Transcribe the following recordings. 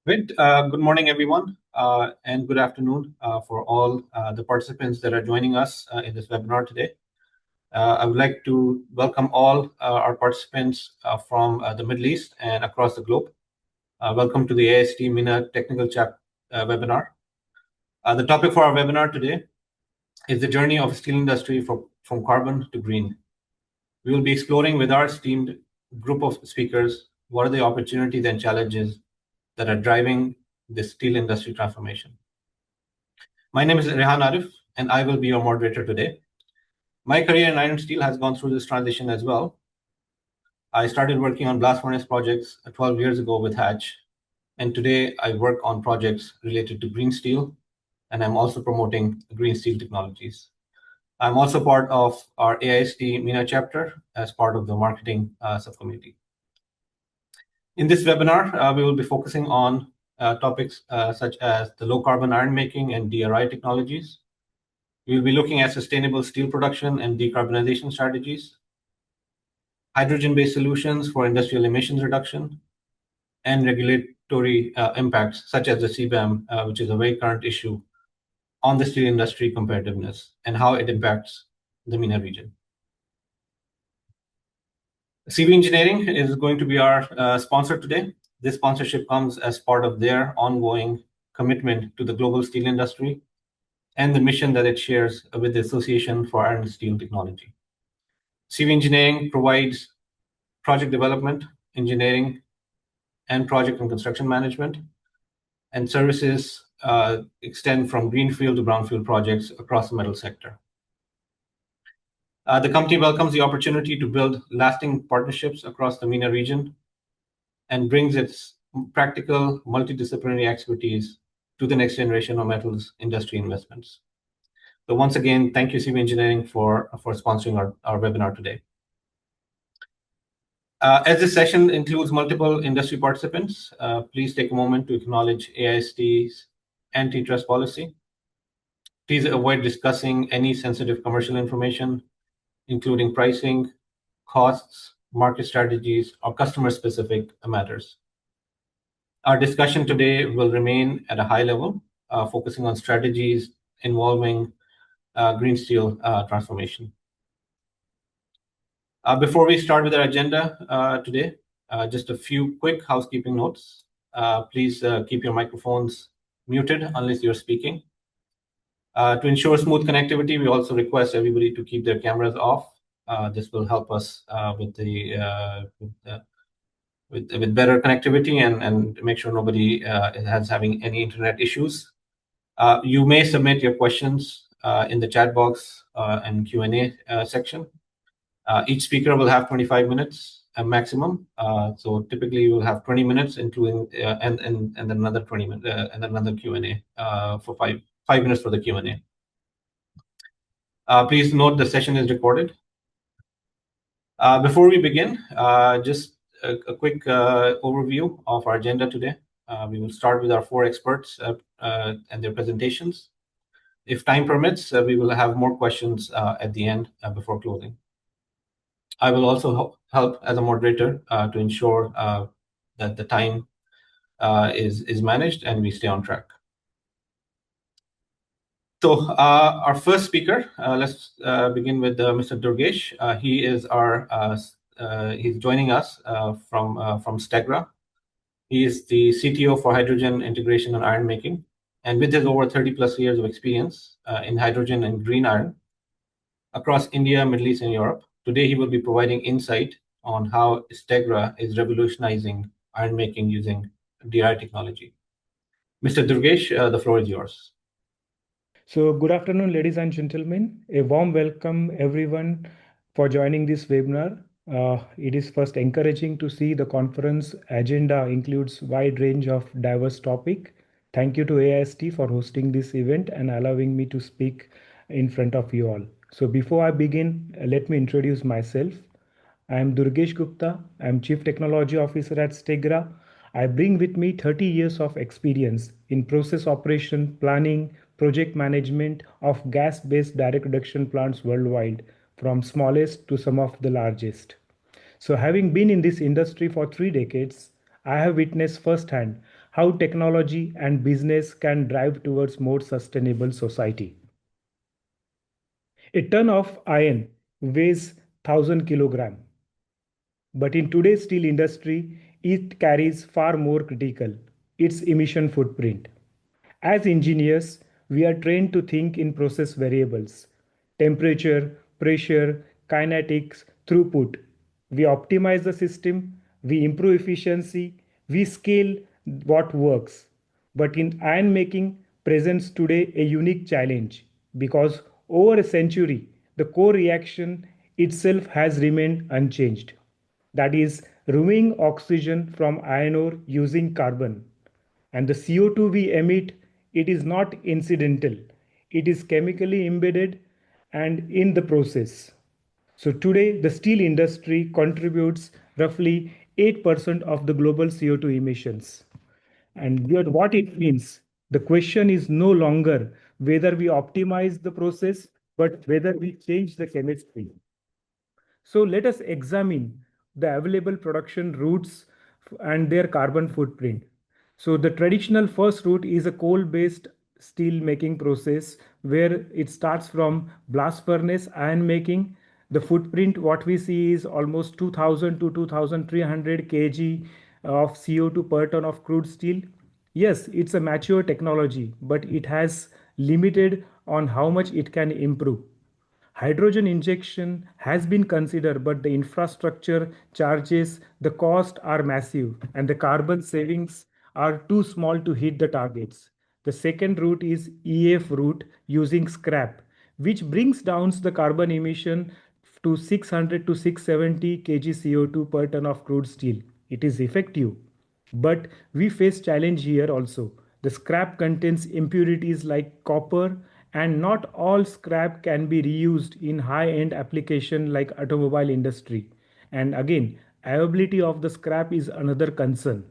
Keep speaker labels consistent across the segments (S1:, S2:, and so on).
S1: Great. Good morning, everyone, and good afternoon for all the participants that are joining us in this webinar today. I would like to welcome all our participants from the Middle East and across the globe. Welcome to the AIST MENA Technical Chat webinar. The topic for our webinar today is the journey of the steel industry from carbon to green. We will be exploring with our esteemed group of speakers what are the opportunities and challenges that are driving the steel industry transformation. My name is Rehan Arif, and I will be your moderator today. My career in iron steel has gone through this transition as well. I started working on blast furnace projects 12 years ago with Hatch, and today I work on projects related to green steel, and I'm also promoting green steel technologies. I'm also part of our AIST MENA chapter as part of the marketing subcommittee. In this webinar, we will be focusing on topics such as the low carbon iron making and DRI technologies. We will be looking at sustainable steel production and decarbonization strategies, hydrogen-based solutions for industrial emissions reduction, and regulatory impacts such as the CBAM, which is a very current issue on the steel industry competitiveness and how it impacts the MENA region. CV Engineering is going to be our sponsor today. This sponsorship comes as part of their ongoing commitment to the global steel industry and the mission that it shares with the Association for Iron and Steel Technology. CV Engineering provides project development, engineering, and project and construction management, and services extend from greenfield to brownfield projects across the metal sector. The company welcomes the opportunity to build lasting partnerships across the MENA region and brings its practical multidisciplinary expertise to the next generation of metals industry investments. So once again, thank you, CV Engineering, for sponsoring our webinar today. As this session includes multiple industry participants, please take a moment to acknowledge AIST's antitrust policy. Please avoid discussing any sensitive commercial information, including pricing, costs, market strategies, or customer-specific matters. Our discussion today will remain at a high level, focusing on strategies involving green steel transformation. Before we start with our agenda today, just a few quick housekeeping notes. Please keep your microphones muted unless you're speaking. To ensure smooth connectivity, we also request everybody to keep their cameras off. This will help us with better connectivity and make sure nobody is having any internet issues. You may submit your questions in the chat box and Q&A section. Each speaker will have 25 minutes maximum. So typically you will have 20 minutes, including and then another 20 minutes and then another Q&A for five minutes for the Q&A. Please note the session is recorded. Before we begin, just a quick overview of our agenda today. We will start with our four experts and their presentations. If time permits, we will have more questions at the end before closing. I will also help as a moderator to ensure that the time is managed and we stay on track. So our first speaker, let's begin with Mr. Durgesh. He's joining us from Stegra. He is the CTO for hydrogen integration and iron making, and with his over 30+ years of experience in hydrogen and green iron across India, Middle East, and Europe. Today, he will be providing insight on how Stegra is revolutionizing iron making using DRI technology. Mr. Durgesh, the floor is yours.
S2: So good afternoon, ladies and gentlemen. A warm welcome, everyone, for joining this webinar. It is first encouraging to see the conference agenda includes wide range of diverse topic. Thank you to AIST for hosting this event and allowing me to speak in front of you all. So before I begin, let me introduce myself. I am Durgesh Gupta. I am Chief Technology Officer at Stegra. I bring with me 30 years of experience in process operation, planning, project management of gas-based direct reduction plants worldwide, from smallest to some of the largest. So having been in this industry for 3 decades, I have witnessed firsthand how technology and business can drive towards more sustainable society. A ton of iron weighs 1000 kilogram, but in today's steel industry, it carries far more critical, its emission footprint. As engineers, we are trained to think in process variables: temperature, pressure, kinetics, throughput. We optimize the system, we improve efficiency, we scale what works. But in iron making presents today a unique challenge because over a century, the core reaction itself has remained unchanged. That is, removing oxygen from iron ore using carbon. And the CO2 we emit, it is not incidental. It is chemically embedded and in the process. So today, the steel industry contributes roughly 8% of the global CO2 emissions. And what it means, the question is no longer whether we optimize the process, but whether we change the chemistry. So let us examine the available production routes and their carbon footprint. So the traditional first route is a coal-based steel making process where it starts from blast furnace iron making. The footprint what we see is almost 2000 to 2300 kg of CO2 per ton of crude steel. Yes, it's a mature technology, but it has limited on how much it can improve. Hydrogen injection has been considered, but the infrastructure charges, the cost are massive, and the carbon savings are too small to hit the targets. The second route is EF route using scrap, which brings down the carbon emission to 600 to 670 kg CO2 per ton of crude steel. It is effective. But we face challenge here also. The scrap contains impurities like copper, and not all scrap can be reused in high-end application like automobile industry. And again, availability of the scrap is another concern.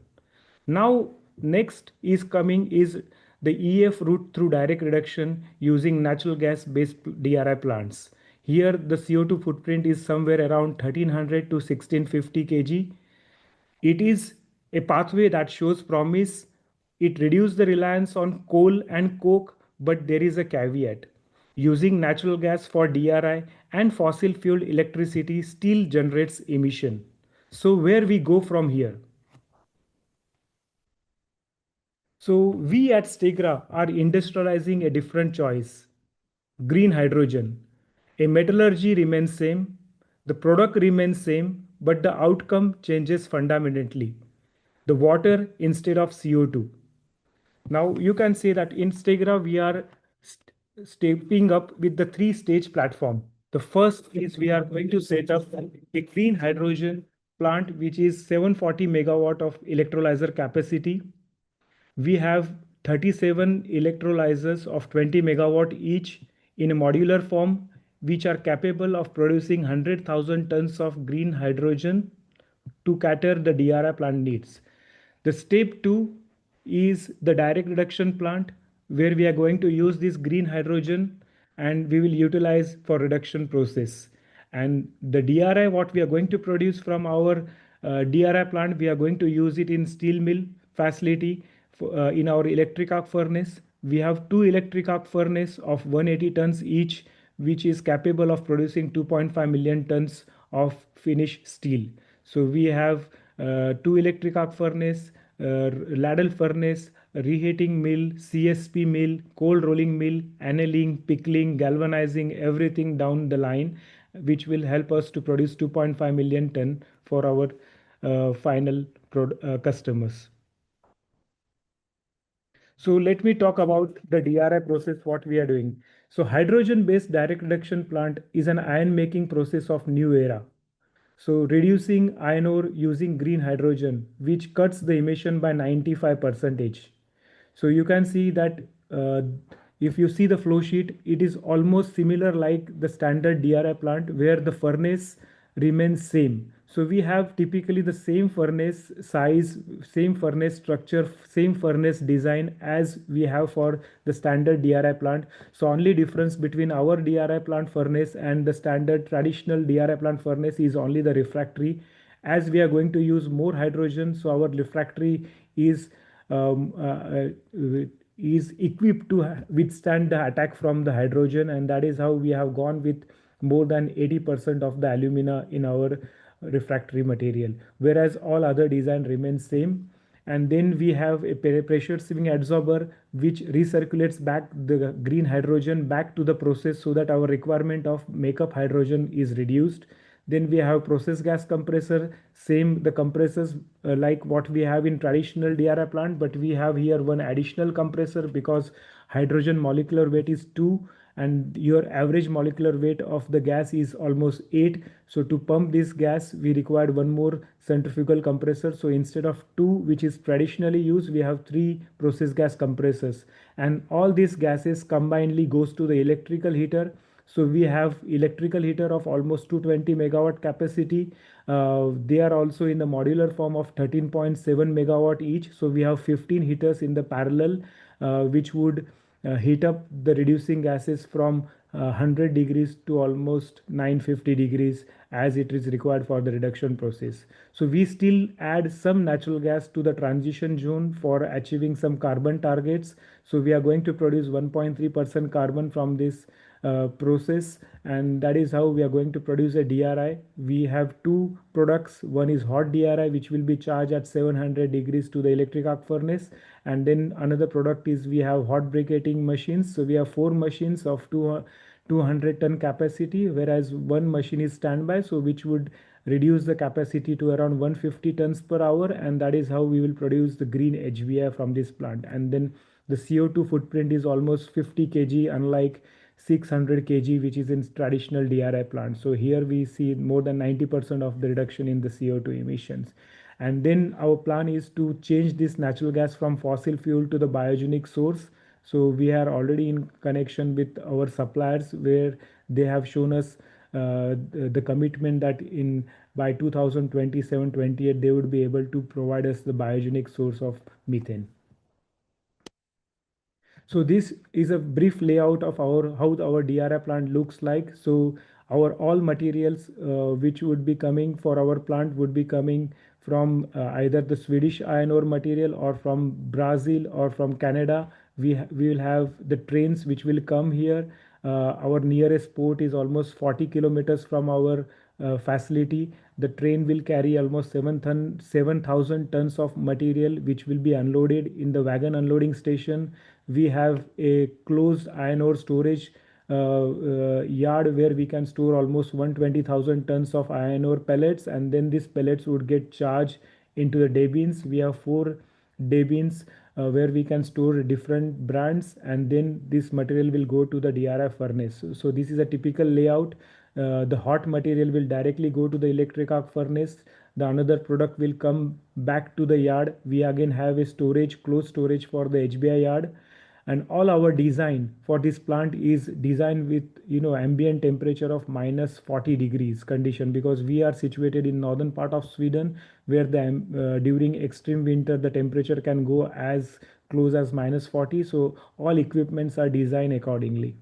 S2: Now, next is coming is the EF route through direct reduction using natural gas based DRI plants. Here the CO2 footprint is somewhere around 1300 to 1650 kg. It is a pathway that shows promise. It reduces the reliance on coal and coke, but there is a caveat. Using natural gas for DRI and fossil fuel electricity still generates emission. So where we go from here? So we at Stegra are industrializing a different choice: green hydrogen. A metallurgy remains same, the product remains same, but the outcome changes fundamentally. The water instead of CO2. Now you can say that in Stegra we are stepping up with the three-stage platform. The first is we are going to set up a green hydrogen plant which is 740 megawatt of electrolyzer capacity. We have 37 electrolyzers of 20 megawatt each in a modular form, which are capable of producing 100,000 tons of green hydrogen to cater the DRI plant needs. The step two is the direct reduction plant, where we are going to use this green hydrogen and we will utilize for reduction process. And the DRI, what we are going to produce from our DRI plant, we are going to use it in steel mill facility in our electric arc furnace. We have two electric arc furnace of 180 tons each, which is capable of producing 2.5 million tons of finished steel. So we have two electric arc furnace, ladle furnace, reheating mill, CSP mill, cold rolling mill, annealing, pickling, galvanizing, everything down the line, which will help us to produce 2.5 million ton for our final customers. So let me talk about the DRI process, what we are doing. So hydrogen-based direct reduction plant is an iron making process of new era. So reducing iron ore using green hydrogen, which cuts the emission by 95%. So you can see that if you see the flow sheet, it is almost similar like the standard DRI plant where the furnace remains same. So we have typically the same furnace size, same furnace structure, same furnace design as we have for the standard DRI plant. So only difference between our DRI plant furnace and the standard traditional DRI plant furnace is only the refractory. As we are going to use more hydrogen, so our refractory is um, uh, uh, is equipped to withstand the attack from the hydrogen, and that is how we have gone with more than 80% of the alumina in our refractory material, whereas all other design remains same. And then we have a pressure sieving adsorber which recirculates back the green hydrogen back to the process so that our requirement of makeup hydrogen is reduced. Then we have process gas compressor, same the compressors like what we have in traditional DRI plant, but we have here one additional compressor because hydrogen molecular weight is 2 and your average molecular weight of the gas is almost 8. So to pump this gas we required one more centrifugal compressor. So instead of 2 which is traditionally used, we have 3 process gas compressors, and all these gases combinedly goes to the electrical heater. So we have electrical heater of almost 220 megawatt capacity. They are also in the modular form of 13.7 megawatt each. So we have 15 heaters in the parallel, which would heat up the reducing gases from 100 degrees to almost 950 degrees as it is required for the reduction process. So we still add some natural gas to the transition zone for achieving some carbon targets. So we are going to produce 1.3% carbon from this process, and that is how we are going to produce a DRI. We have two products. One is hot DRI which will be charged at 700 degrees to the electric arc furnace, and then another product is we have hot briquetting machines. So we have 4 machines of 200-ton capacity, whereas one machine is standby, so which would reduce the capacity to around 150 tons per hour, and that is how we will produce the green HBI from this plant. And then the CO2 footprint is almost 50 kg, unlike 600 kg which is in traditional DRI plant. So here we see more than 90% of the reduction in the CO2 emissions. And then our plan is to change this natural gas from fossil fuel to the biogenic source. So we are already in connection with our suppliers where they have shown us the commitment that in by 2027-28 they would be able to provide us the biogenic source of methane. So this is a brief layout of our how our DRI plant looks like. So our all materials which would be coming for our plant would be coming from either the Swedish iron ore material or from Brazil or from Canada. We will have the trains which will come here. Our nearest port is almost 40 kilometers from our facility. The train will carry almost 7,000 tons of material which will be unloaded in the wagon unloading station. We have a closed iron ore storage yard where we can store almost 120,000 tons of iron ore pellets, and then these pellets would get charged into the day bins. We have 4 day bins where we can store different brands, and then this material will go to the DRI furnace. So this is a typical layout. The hot material will directly go to the electric arc furnace. The another product will come back to the yard. We again have a storage, closed storage for the HBI yard. And all our design for this plant is designed with ambient temperature of minus 40 degrees condition, because we are situated in northern part of Sweden where during extreme winter the temperature can go as close as minus 40. So all equipments are designed accordingly.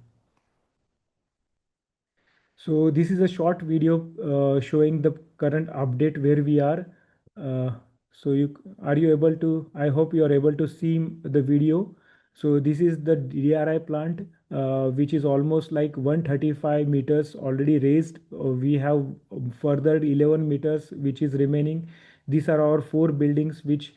S2: So this is a short video showing the current update where we are. Uh, so are you able to? I hope you are able to see the video. So this is the DRI plant, which is almost like 135 meters already raised. We have further 11 meters which is remaining. These are our 4 buildings which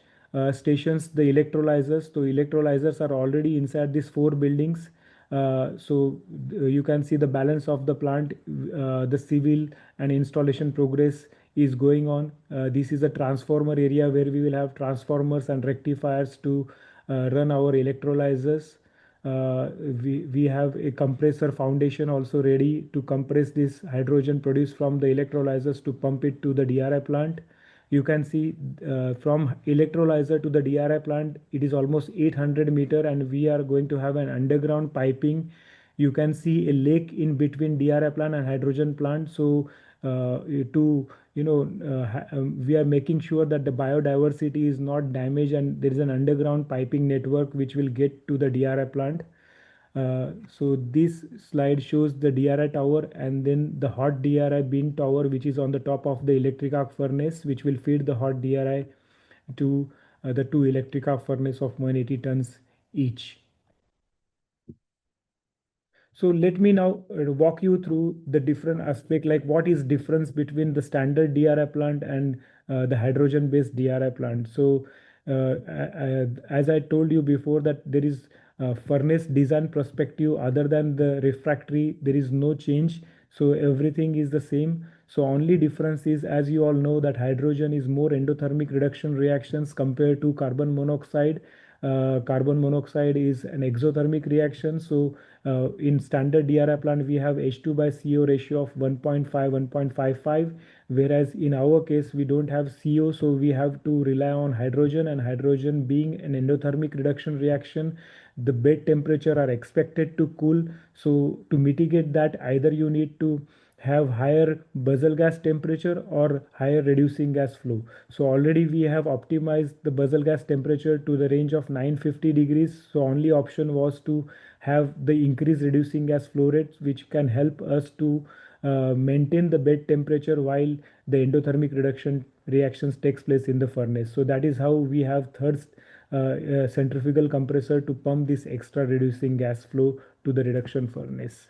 S2: stations the electrolyzers. So electrolyzers are already inside these 4 buildings. You can see the balance of the plant. The civil and installation progress is going on. This is a transformer area where we will have transformers and rectifiers to run our electrolyzers. We have a compressor foundation also ready to compress this hydrogen produced from the electrolyzers to pump it to the DRI plant. You can see from electrolyzer to the DRI plant it is almost 800 meter, and we are going to have an underground piping. You can see a lake in between DRI plant and hydrogen plant. So to we are making sure that the biodiversity is not damaged, and there is an underground piping network which will get to the DRI plant. So this slide shows the DRI tower and then the hot DRI bin tower which is on the top of the electric arc furnace, which will feed the hot DRI to the two electric arc furnace of 180 tons each. So let me now walk you through the different aspect, like what is difference between the standard DRI plant and the hydrogen-based DRI plant. So as I told you before that there is furnace design perspective other than the refractory, there is no change. So everything is the same. So only difference is, as you all know, that hydrogen is more endothermic reduction reactions compared to carbon monoxide. Carbon monoxide is an exothermic reaction. So in standard DRI plant, we have H2 by CO ratio of 1.5, 1.55, whereas in our case, we don't have CO, so we have to rely on hydrogen, and hydrogen being an endothermic reduction reaction, the bed temperature are expected to cool. So to mitigate that, either you need to have higher basal gas temperature or higher reducing gas flow. So already we have optimized the basal gas temperature to the range of 950 degrees. So only option was to have the increased reducing gas flow rates, which can help us to maintain the bed temperature while the endothermic reduction reactions takes place in the furnace. So that is how we have third centrifugal compressor to pump this extra reducing gas flow to the reduction furnace.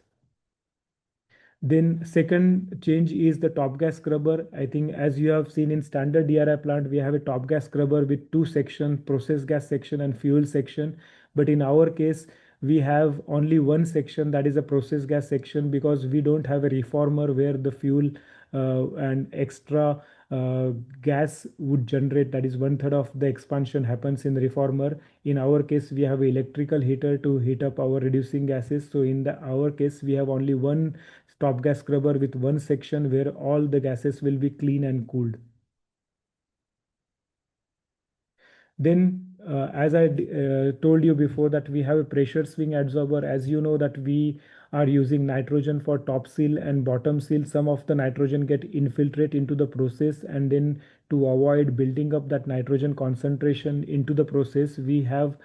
S2: Then second change is the top gas scrubber. I think as you have seen in standard DRI plant, we have a top gas scrubber with two sections, process gas section and fuel section. But in our case, we have only one section, that is a process gas section, because we don't have a reformer where the fuel and extra gas would generate. That is one third of the expansion happens in the reformer. In our case, we have electrical heater to heat up our reducing gases. So in our case, we have only one top gas scrubber with one section where all the gases will be clean and cooled. Then, as I told you before, that we have a pressure swing absorber. As you know that we are using nitrogen for top seal and bottom seal. Some of the nitrogen get infiltrate into the process, and then to avoid building up that nitrogen concentration into the process, we have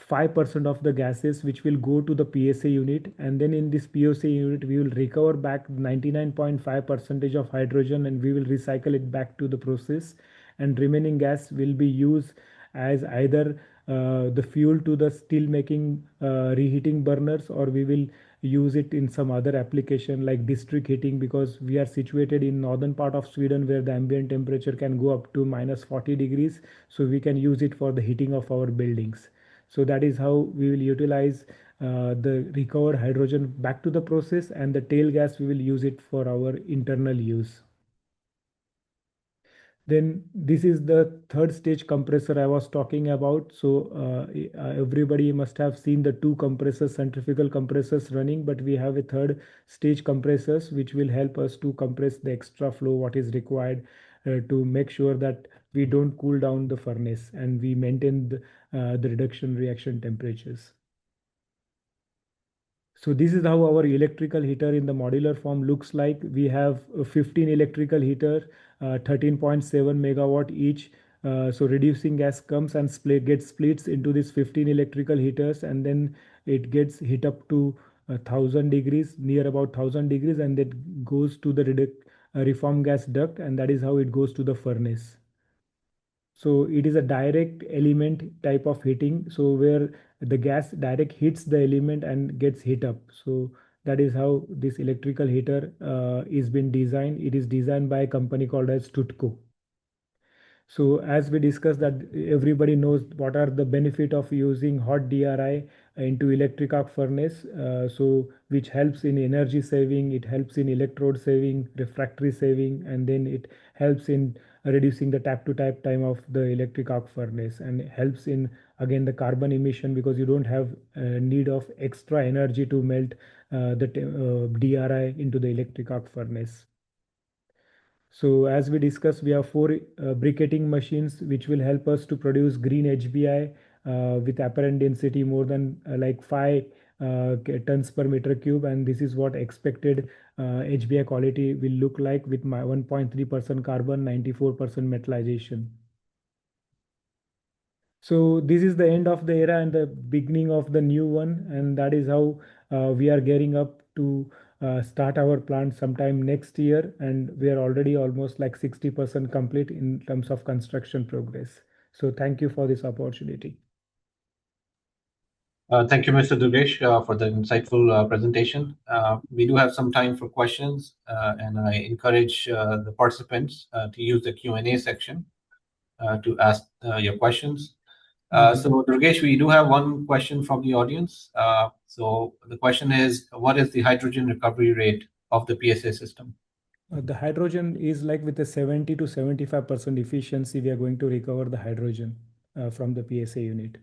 S2: 5% of the gases which will go to the PSA unit, and then in this PSA unit we will recover back 99.5 percentage of hydrogen and we will recycle it back to the process, and remaining gas will be used as either the fuel to the steel making reheating burners, or we will use it in some other application like district heating, because we are situated in northern part of Sweden where the ambient temperature can go up to -40 degrees, so we can use it for the heating of our buildings. So that is how we will utilize the recovered hydrogen back to the process, and the tail gas we will use it for our internal use. Then this is the third stage compressor I was talking about. So everybody must have seen the two compressors, centrifugal compressors running, but we have a third stage compressors which will help us to compress the extra flow what is required to make sure that we don't cool down the furnace and we maintain the reduction reaction temperatures. So this is how our electrical heater in the modular form looks like. We have 15 electrical heater, 13.7 megawatt each. So reducing gas comes and gets splits into these 15 electrical heaters, and then it gets heat up to 1000 degrees, near about 1000 degrees, and that goes to the reform gas duct, and that is how it goes to the furnace. So it is a direct element type of heating, so where the gas direct hits the element and gets heat up. So that is how this electrical heater is been designed. It is designed by a company called as Tutco. So as we discussed that everybody knows what are the benefit of using hot DRI into electric arc furnace. So which helps in energy saving, it helps in electrode saving, refractory saving, and then it helps in reducing the tap to tap time of the electric arc furnace, and helps in again the carbon emission, because you don't have need of extra energy to melt the DRI into the electric arc furnace. So as we discussed, we have four briquetting machines which will help us to produce green HBI with apparent density more than like 5 tons per meter cube, and this is what expected HBI quality will look like with my 1.3% carbon, 94% metallization. So this is the end of the era and the beginning of the new one, and that is how we are gearing up to start our plant sometime next year, and we are already almost like 60% complete in terms of construction progress. So thank you for this opportunity.
S1: Thank you, Mr. Durgesh, for the insightful presentation. We do have some time for questions, and I encourage the participants to use the Q&A section to ask your questions. So, Durgesh, we do have one question from the audience. So the question is, what is the hydrogen recovery rate of the PSA system?
S2: The hydrogen is like with a 70 to 75% efficiency, we are going to recover the hydrogen from the PSA unit.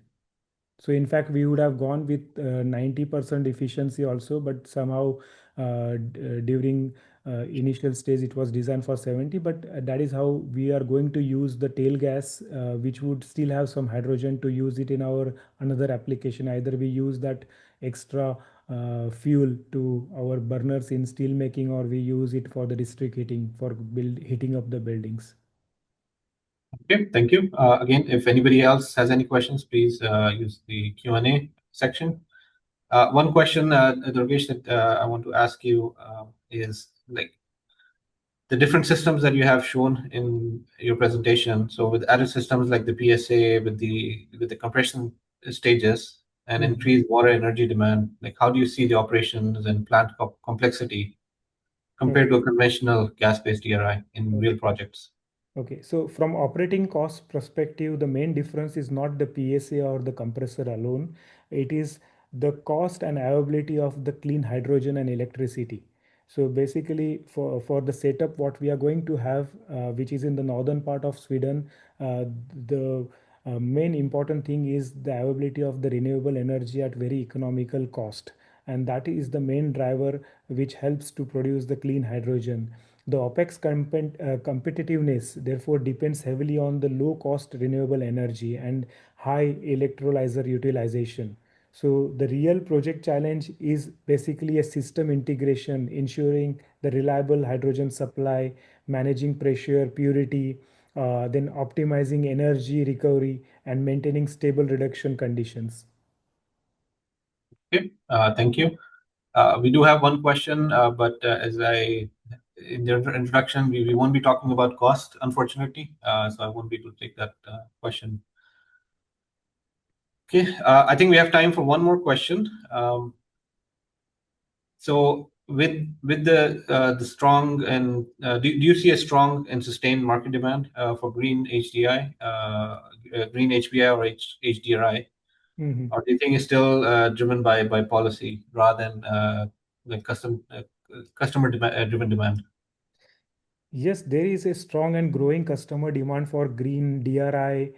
S2: So in fact, we would have gone with 90% efficiency also, but somehow during initial stage it was designed for 70. But that is how we are going to use the tail gas, which would still have some hydrogen to use it in our another application. Either we use that extra fuel to our burners in steel making, or we use it for the district heating for heating up the buildings.
S1: Okay, thank you. Again, if anybody else has any questions, please use the Q&A section. One question, Durgesh, that I want to ask you is like the different systems that you have shown in your presentation. So with added systems like the PSA, with the compression stages and increased water energy demand, like how do you see the operations and plant complexity compared to a conventional gas-based DRI in real projects?
S2: Okay, so from operating cost perspective, the main difference is not the PSA or the compressor alone. It is the cost and availability of the clean hydrogen and electricity. So basically, for the setup, what we are going to have, which is in the northern part of Sweden, the main important thing is the availability of the renewable energy at very economical cost, and that is the main driver which helps to produce the clean hydrogen. The OPEX competitiveness therefore depends heavily on the low cost renewable energy and high electrolyzer utilization. So the real project challenge is basically a system integration, ensuring the reliable hydrogen supply, managing pressure, purity, then optimizing energy recovery and maintaining stable reduction conditions.
S1: Okay, thank you. We do have one question, but as I in the introduction, we won't be talking about cost, unfortunately, so I won't be able to take that question. Okay, I think we have time for one more question. So with the strong and do you see a strong and sustained market demand for green HDI, green HBI or HDRI? Or do you think it's still driven by policy rather than like customer driven demand?
S2: Yes, there is a strong and growing customer demand for green DRI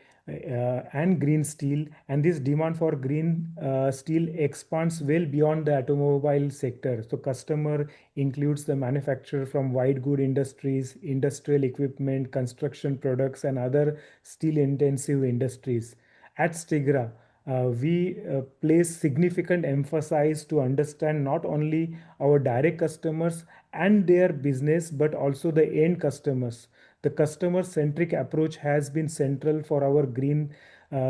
S2: and green steel, and this demand for green steel expands well beyond the automobile sector. So, customer includes the manufacturer from white good industries, industrial equipment, construction products, and other steel-intensive industries. At Stigra, we place significant emphasis to understand not only our direct customers and their business but also the end customers. The customer centric approach has been central for our green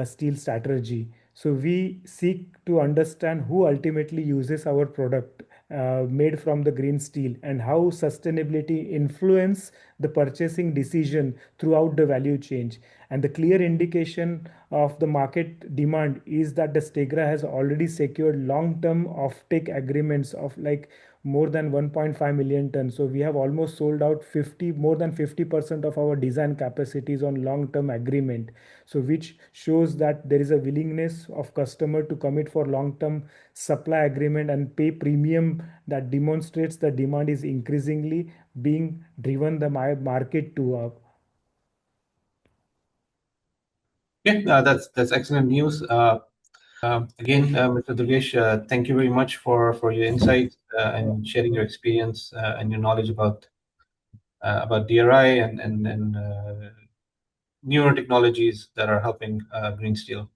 S2: steel strategy. So we seek to understand who ultimately uses our product made from the green steel and how sustainability influence the purchasing decision throughout the value chain. And the clear indication of the market demand is that the Stegra has already secured long-term offtake agreements of like more than 1.5 million tons. So we have almost sold out more than 50% of our design capacities on long-term agreement. So which shows that there is a willingness of customer to commit for long-term supply agreement and pay premium, that demonstrates the demand is increasingly being driven the market to up.
S1: Okay, that's excellent news. Again, Mr. Durgesh, thank you very much for your insights and sharing your experience and your knowledge about DRI and newer technologies that are helping green steel.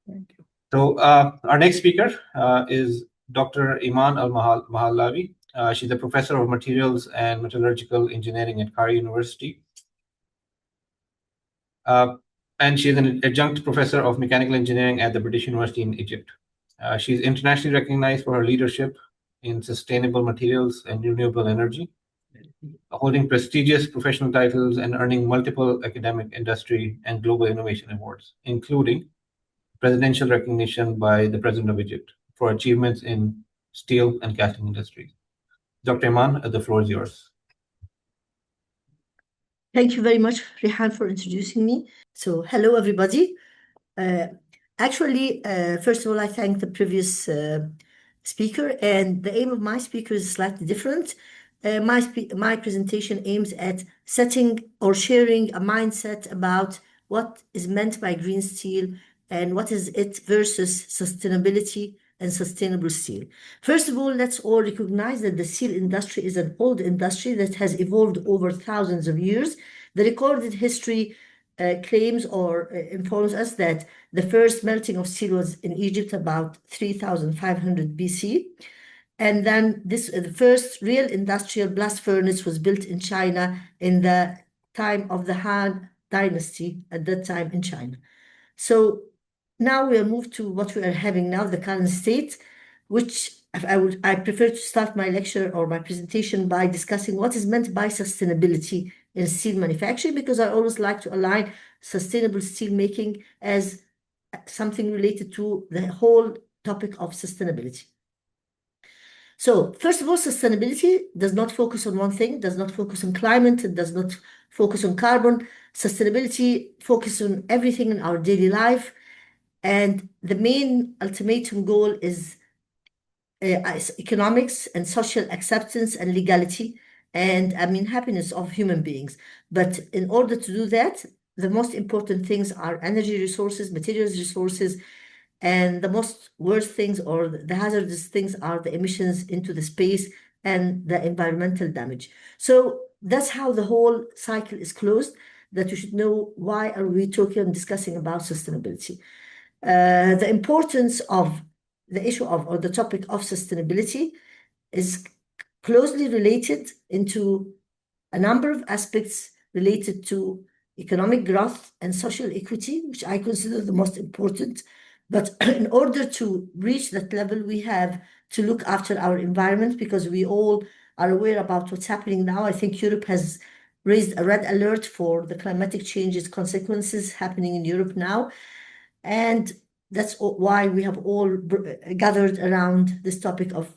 S2: Thank you.
S1: So our next speaker is Dr. Iman Al-Mahallawi. She's a professor of materials and metallurgical engineering at Cairo University. And she's an adjunct professor of mechanical engineering at the British University in Egypt. She's internationally recognized for her leadership in sustainable materials and renewable energy. holding prestigious professional titles and earning multiple academic, industry, and global innovation awards, including presidential recognition by the President of Egypt for achievements in steel and casting industries. Dr. Iman, the floor is yours.
S3: Thank you very much, Rihan, for introducing me. So, hello, everybody. First of all, I thank the previous speaker, and the aim of my speaker is slightly different. My presentation aims at setting or sharing a mindset about what is meant by green steel and what is it versus sustainability and sustainable steel. First of all, let's all recognize that the steel industry is an old industry that has evolved over thousands of years. The recorded history claims or informs us that the first melting of steel was in Egypt about 3,500 BC. And then the first real industrial blast furnace was built in China in the time of the Han Dynasty, at that time in China. So now we'll move to what we are having now, the current state, which I prefer to start my lecture or my presentation by discussing what is meant by sustainability in steel manufacturing, because I always like to align sustainable steel making as something related to the whole topic of sustainability. So first of all, sustainability does not focus on one thing, does not focus on climate, it does not focus on carbon. Sustainability focuses on everything in our daily life. And the main ultimatum goal is economics and social acceptance and legality and happiness of human beings. But in order to do that, the most important things are energy resources, materials resources, and the most worst things or the hazardous things are the emissions into the space and the environmental damage. So that's how the whole cycle is closed, that you should know why are we talking and discussing about sustainability. The importance of the issue of or the topic of sustainability is closely related into a number of aspects related to economic growth and social equity, which I consider the most important. But in order to reach that level, we have to look after our environment, because we all are aware about what's happening now. I think Europe has raised a red alert for the climatic changes consequences happening in Europe now. And that's why we have all gathered around this topic of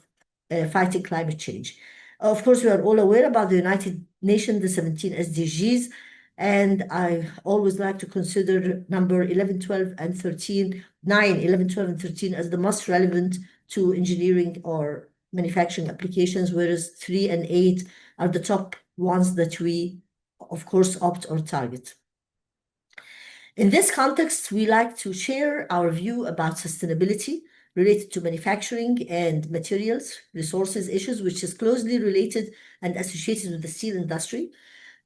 S3: fighting climate change. Of course, we are all aware about the United Nations, the 17 SDGs, and I always like to consider number 11, 12, and 13, 9, 11, 12, and 13 as the most relevant to engineering or manufacturing applications, whereas 3 and 8 are the top ones that we, of course, opt or target. In this context, we like to share our view about sustainability related to manufacturing and materials, resources issues, which is closely related and associated with the steel industry.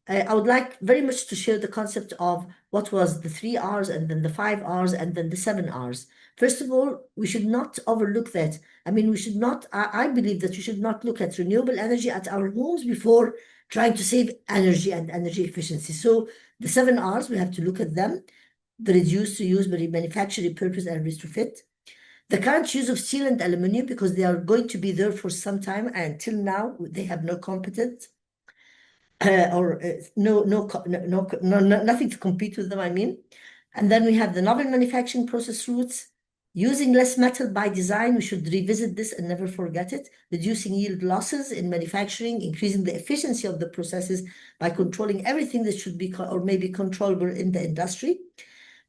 S3: I would like very much to share the concept of what was the 3 R's and then the 5 R's and then the 7 R's. First of all, we should not overlook that. I believe that we should not look at renewable energy at our homes before trying to save energy and energy efficiency. So the 7 R's, we have to look at them: the reduce, reuse, remanufacture, repurpose, and retrofit. The current use of steel and aluminum, because they are going to be there for some time, and until now they have no competence nothing to compete with them. And then we have the novel manufacturing process routes. Using less metal by design, we should revisit this and never forget it. Reducing yield losses in manufacturing, increasing the efficiency of the processes by controlling everything that should be or may be controllable in the industry.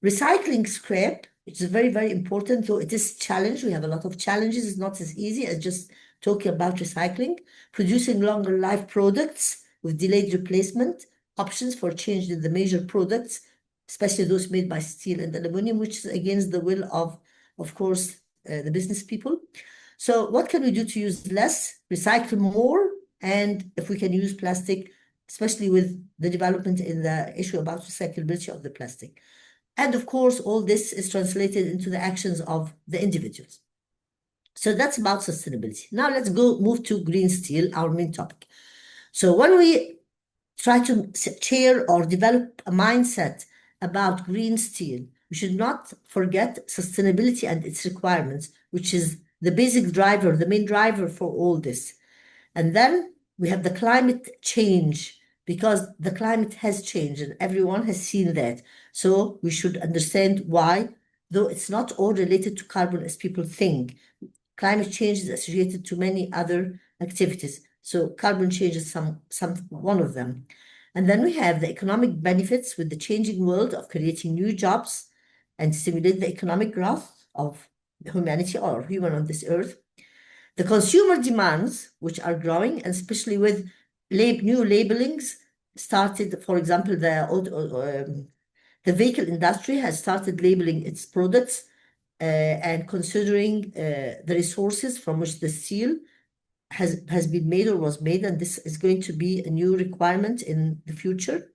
S3: Recycling scrap, which is very, very important, though it is challenged. We have a lot of challenges. It's not as easy as just talking about recycling. Producing longer life products with delayed replacement, options for change in the major products, especially those made by steel and aluminum, which is against the will of course, the business people. So what can we do to use less, recycle more, and if we can use plastic, especially with the development in the issue about recyclability of the plastic. And of course, all this is translated into the actions of the individuals. So that's about sustainability. Now let's move to green steel, our main topic. So when we try to share or develop a mindset about green steel, we should not forget sustainability and its requirements, which is the basic driver, the main driver for all this. And then We have the climate change, because the climate has changed and everyone has seen that. So we should understand why, though it's not all related to carbon as people think. Climate change is associated to many other activities. So carbon change is one of them. And then we have the economic benefits with the changing world of creating new jobs and stimulate the economic growth of humanity or human on this earth. The consumer demands, which are growing, and especially with new labelings started, for example, the vehicle industry has started labeling its products and considering the resources from which the steel has been made or was made, and this is going to be a new requirement in the future.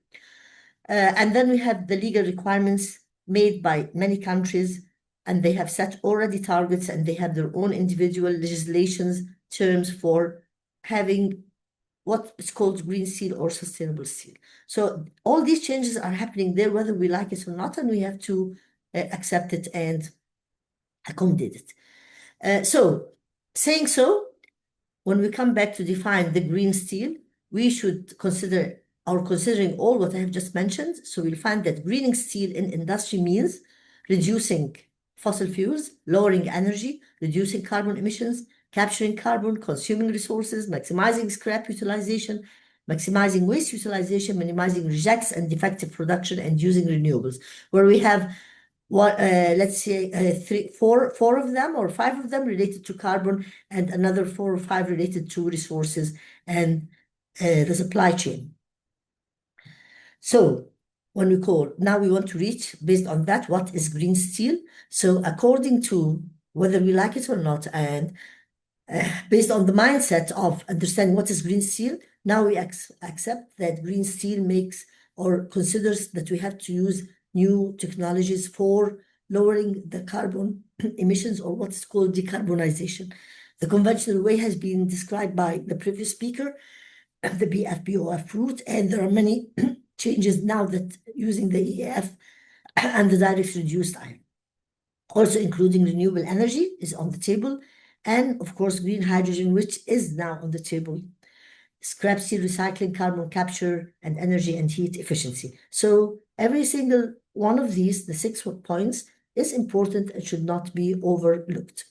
S3: And then we have the legal requirements made by many countries, and they have set already targets, and they have their own individual legislations terms for having what is called green steel or sustainable steel. So all these changes are happening there, whether we like it or not, and we have to accept it and accommodate it. So saying so, when we come back to define the green steel, we should considering all what I have just mentioned. So we'll find that greening steel in industry means reducing fossil fuels, lowering energy, reducing carbon emissions, capturing carbon, consuming resources, maximizing scrap utilization, maximizing waste utilization, minimizing rejects and defective production, and using renewables, where we have let's say four of them or five of them related to carbon, and another 4 or 5 related to resources and the supply chain. So when now we want to reach, based on that, what is green steel? So according to whether we like it or not, and based on the mindset of understanding what is green steel, now we accept that green steel makes or considers that we have to use new technologies for lowering the carbon emissions, or what's called decarbonization. The conventional way has been described by the previous speaker, the BF-BOF route, and there are many changes now that using the EAF and the direct reduced iron. Also including renewable energy is on the table, and of course green hydrogen, which is now on the table. Scrap steel recycling, carbon capture, and energy and heat efficiency. So every single one of these, the 6 points, is important and should not be overlooked.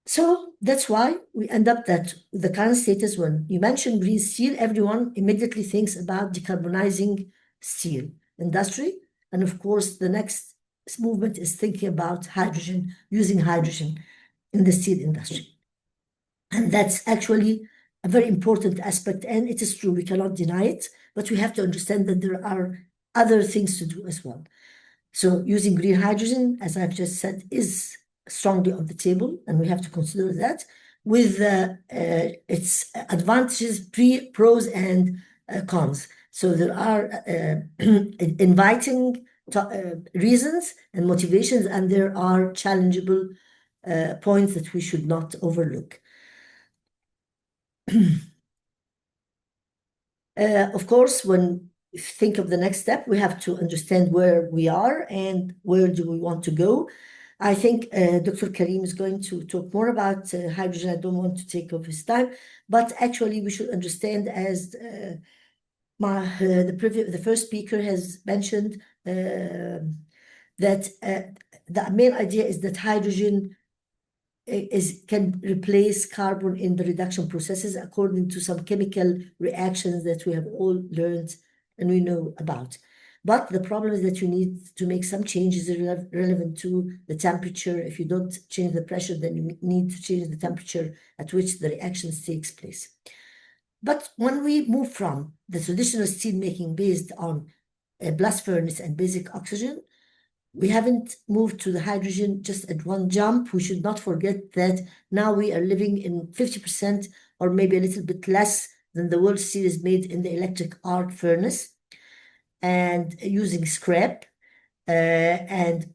S3: So that's why we end up that the current status, when you mention green steel, everyone immediately thinks about decarbonizing steel industry. And of course, the next movement is thinking about hydrogen, using hydrogen in the steel industry. And that's actually a very important aspect, and it is true, we cannot deny it, but we have to understand that there are other things to do as well. So using green hydrogen, as I've just said, is strongly on the table, and we have to consider that with its advantages, pros and cons. So there are inviting reasons and motivations, and there are challengeable points that we should not overlook. Of course, when we think of the next step, we have to understand where we are and where do we want to go. I think Dr. Karim is going to talk more about hydrogen. I don't want to take up his time, but actually we should understand, as the first speaker has mentioned, that the main idea is that hydrogen can replace carbon in the reduction processes according to some chemical reactions that we have all learned and we know about. But the problem is that you need to make some changes relevant to the temperature. If you don't change the pressure, then you need to change the temperature at which the reactions takes place. But when we move from the traditional steel making based on a blast furnace and basic oxygen, we haven't moved to the hydrogen just at one jump. We should not forget that now we are living in 50% or maybe a little bit less than the world steel is made in the electric arc furnace, and using scrap and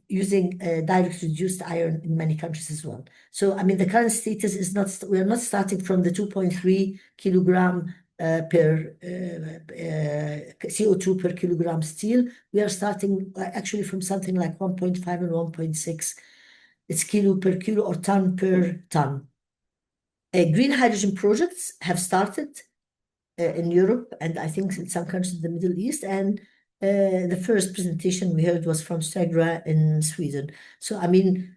S3: using direct reduced iron in many countries as well. So, I mean, the current status is not, we are not starting from the 2.3 kilogram per CO2 per kilogram steel. We are starting actually from something like 1.5 and 1.6. It's kilo per kilo or ton per ton. Green hydrogen projects have started in Europe, and I think in some countries in the Middle East. And the first presentation we heard was from Stegra in Sweden. So, I mean,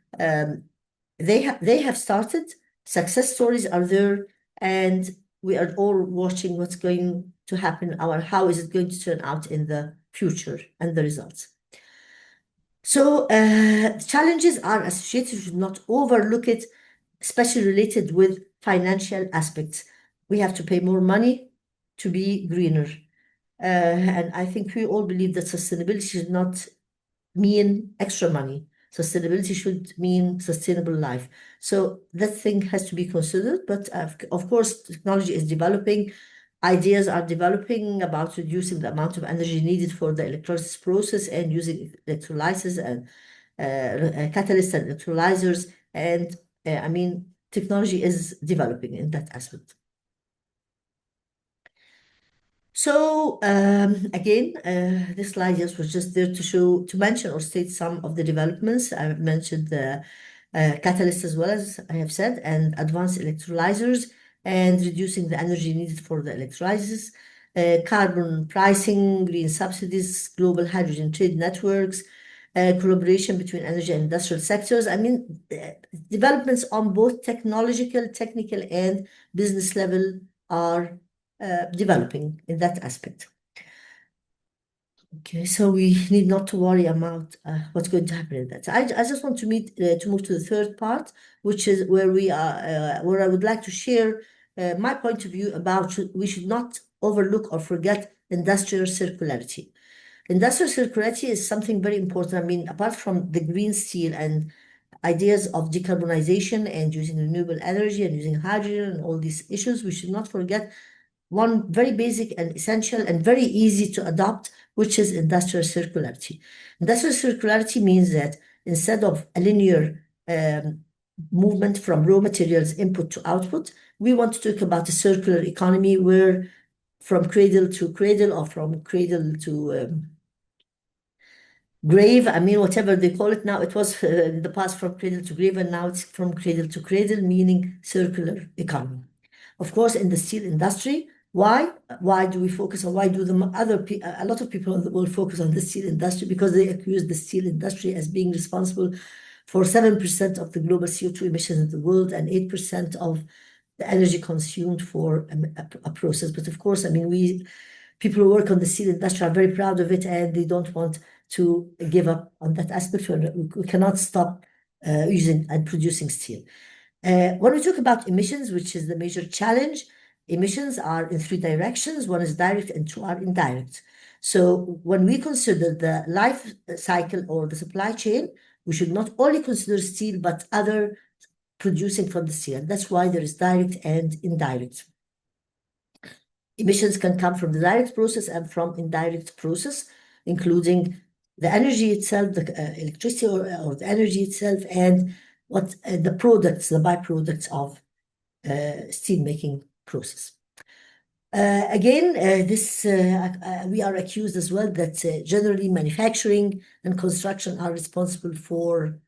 S3: they have started. Success stories are there, and we are all watching what's going to happen, or how is it going to turn out in the future and the results. So challenges are associated. We should not overlook it, especially related with financial aspects. We have to pay more money to be greener. And I think we all believe that sustainability should not mean extra money. Sustainability should mean sustainable life. So that thing has to be considered. But of course, technology is developing. Ideas are developing about reducing the amount of energy needed for the electrolysis process and using electrolysis and catalysts and electrolyzers. And I mean, technology is developing in that aspect. So again, this slide just was just there to mention or state some of the developments. I mentioned the catalysts as well, as I have said, and advanced electrolyzers, and reducing the energy needed for the electrolysis, carbon pricing, green subsidies, global hydrogen trade networks, collaboration between energy and industrial sectors. I mean, developments on both technological, technical, and business level are developing in that aspect. Okay, so we need not to worry about what's going to happen in that. I just want to move to the third part, which is where we are, where I would like to share my point of view about we should not overlook or forget industrial circularity. Industrial circularity is something very important. I mean, apart from the green steel and ideas of decarbonization and using renewable energy and using hydrogen and all these issues, we should not forget one very basic and essential and very easy to adopt, which is industrial circularity. Industrial circularity means that instead of a linear movement from raw materials input to output, we want to talk about a circular economy where from cradle to cradle or from cradle to grave, I mean, whatever they call it now, it was in the past from cradle to grave, and now it's from cradle to cradle, meaning circular economy. Of course, in the steel industry, why do we focus on, why do a lot of people in the world focus on the steel industry? Because they accuse the steel industry as being responsible for 7% of the global CO2 emissions in the world and 8% of the energy consumed for a process. But of course, I mean, people who work on the steel industry are very proud of it, and they don't want to give up on that aspect. We cannot stop using and producing steel. When we talk about emissions, which is the major challenge, emissions are in three directions. One is direct and two are indirect. So when we consider the life cycle or the supply chain, we should not only consider steel, but other producing from the steel. And that's why there is direct and indirect. Emissions can come from the direct process and from indirect process, including the energy itself, the electricity or the energy itself, and what the products, the byproducts of steel making process. Again, we are accused as well that generally manufacturing and construction are responsible for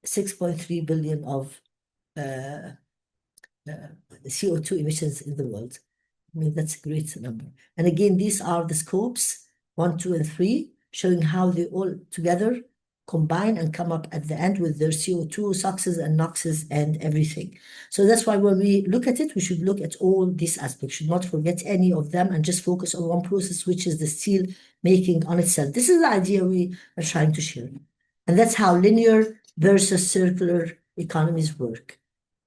S3: 6.3 billion of CO2 emissions in the world. I mean, that's a great number. And again, these are the scopes 1, 2, and 3, showing how they all together combine and come up at the end with their CO2, SOxes and NOxes and everything. So that's why when we look at it, we should look at all these aspects, should not forget any of them and just focus on one process, which is the steel making on itself. This is the idea we are trying to share. And that's how linear versus circular economies work.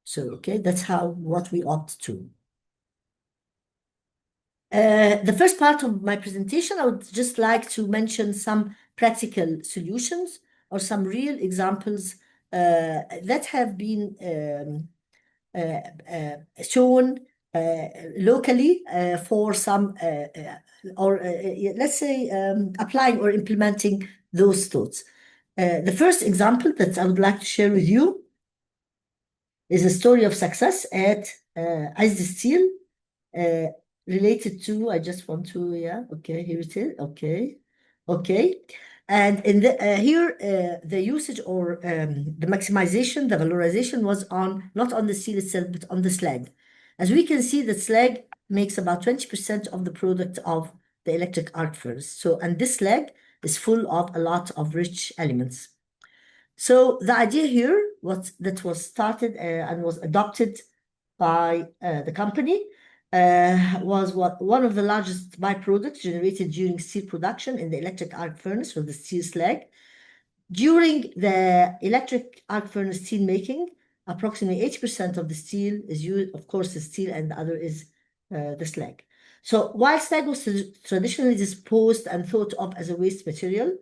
S3: So, okay, that's what we opt to. The first part of my presentation, I would just like to mention some practical solutions or some real examples that have been shown locally for some, let's say, applying or implementing those thoughts. The first example that I would like to share with you is a story of success at AIST Steel related to, I just want to, yeah, okay, here it is, okay. And in the usage or the maximization, the valorization was not on the steel itself, but on the slag. As we can see, the slag makes about 20% of the product of the electric arc furnace. And this slag is full of a lot of rich elements. So the idea here that was started and was adopted by the company was one of the largest byproducts generated during steel production in the electric arc furnace or the steel slag. During the electric arc furnace steel making, approximately 80% of the steel is used, of course, the steel, and the other is the slag. So while slag was traditionally disposed and thought of as a waste material,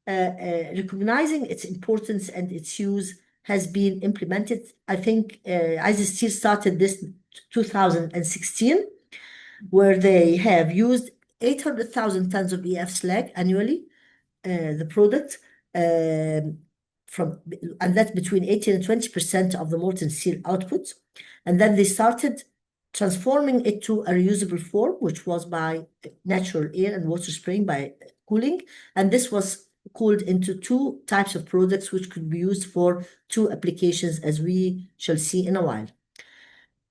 S3: recognizing its importance and its use has been implemented. I think AIST Steel started this 2016, where they have used 800,000 tons of EF slag annually, the product, and that's between 18 and 20% of the molten steel output. And then they started transforming it to a reusable form, which was by natural air and water spraying by cooling. And this was cooled into two types of products, which could be used for two applications, as we shall see in a while.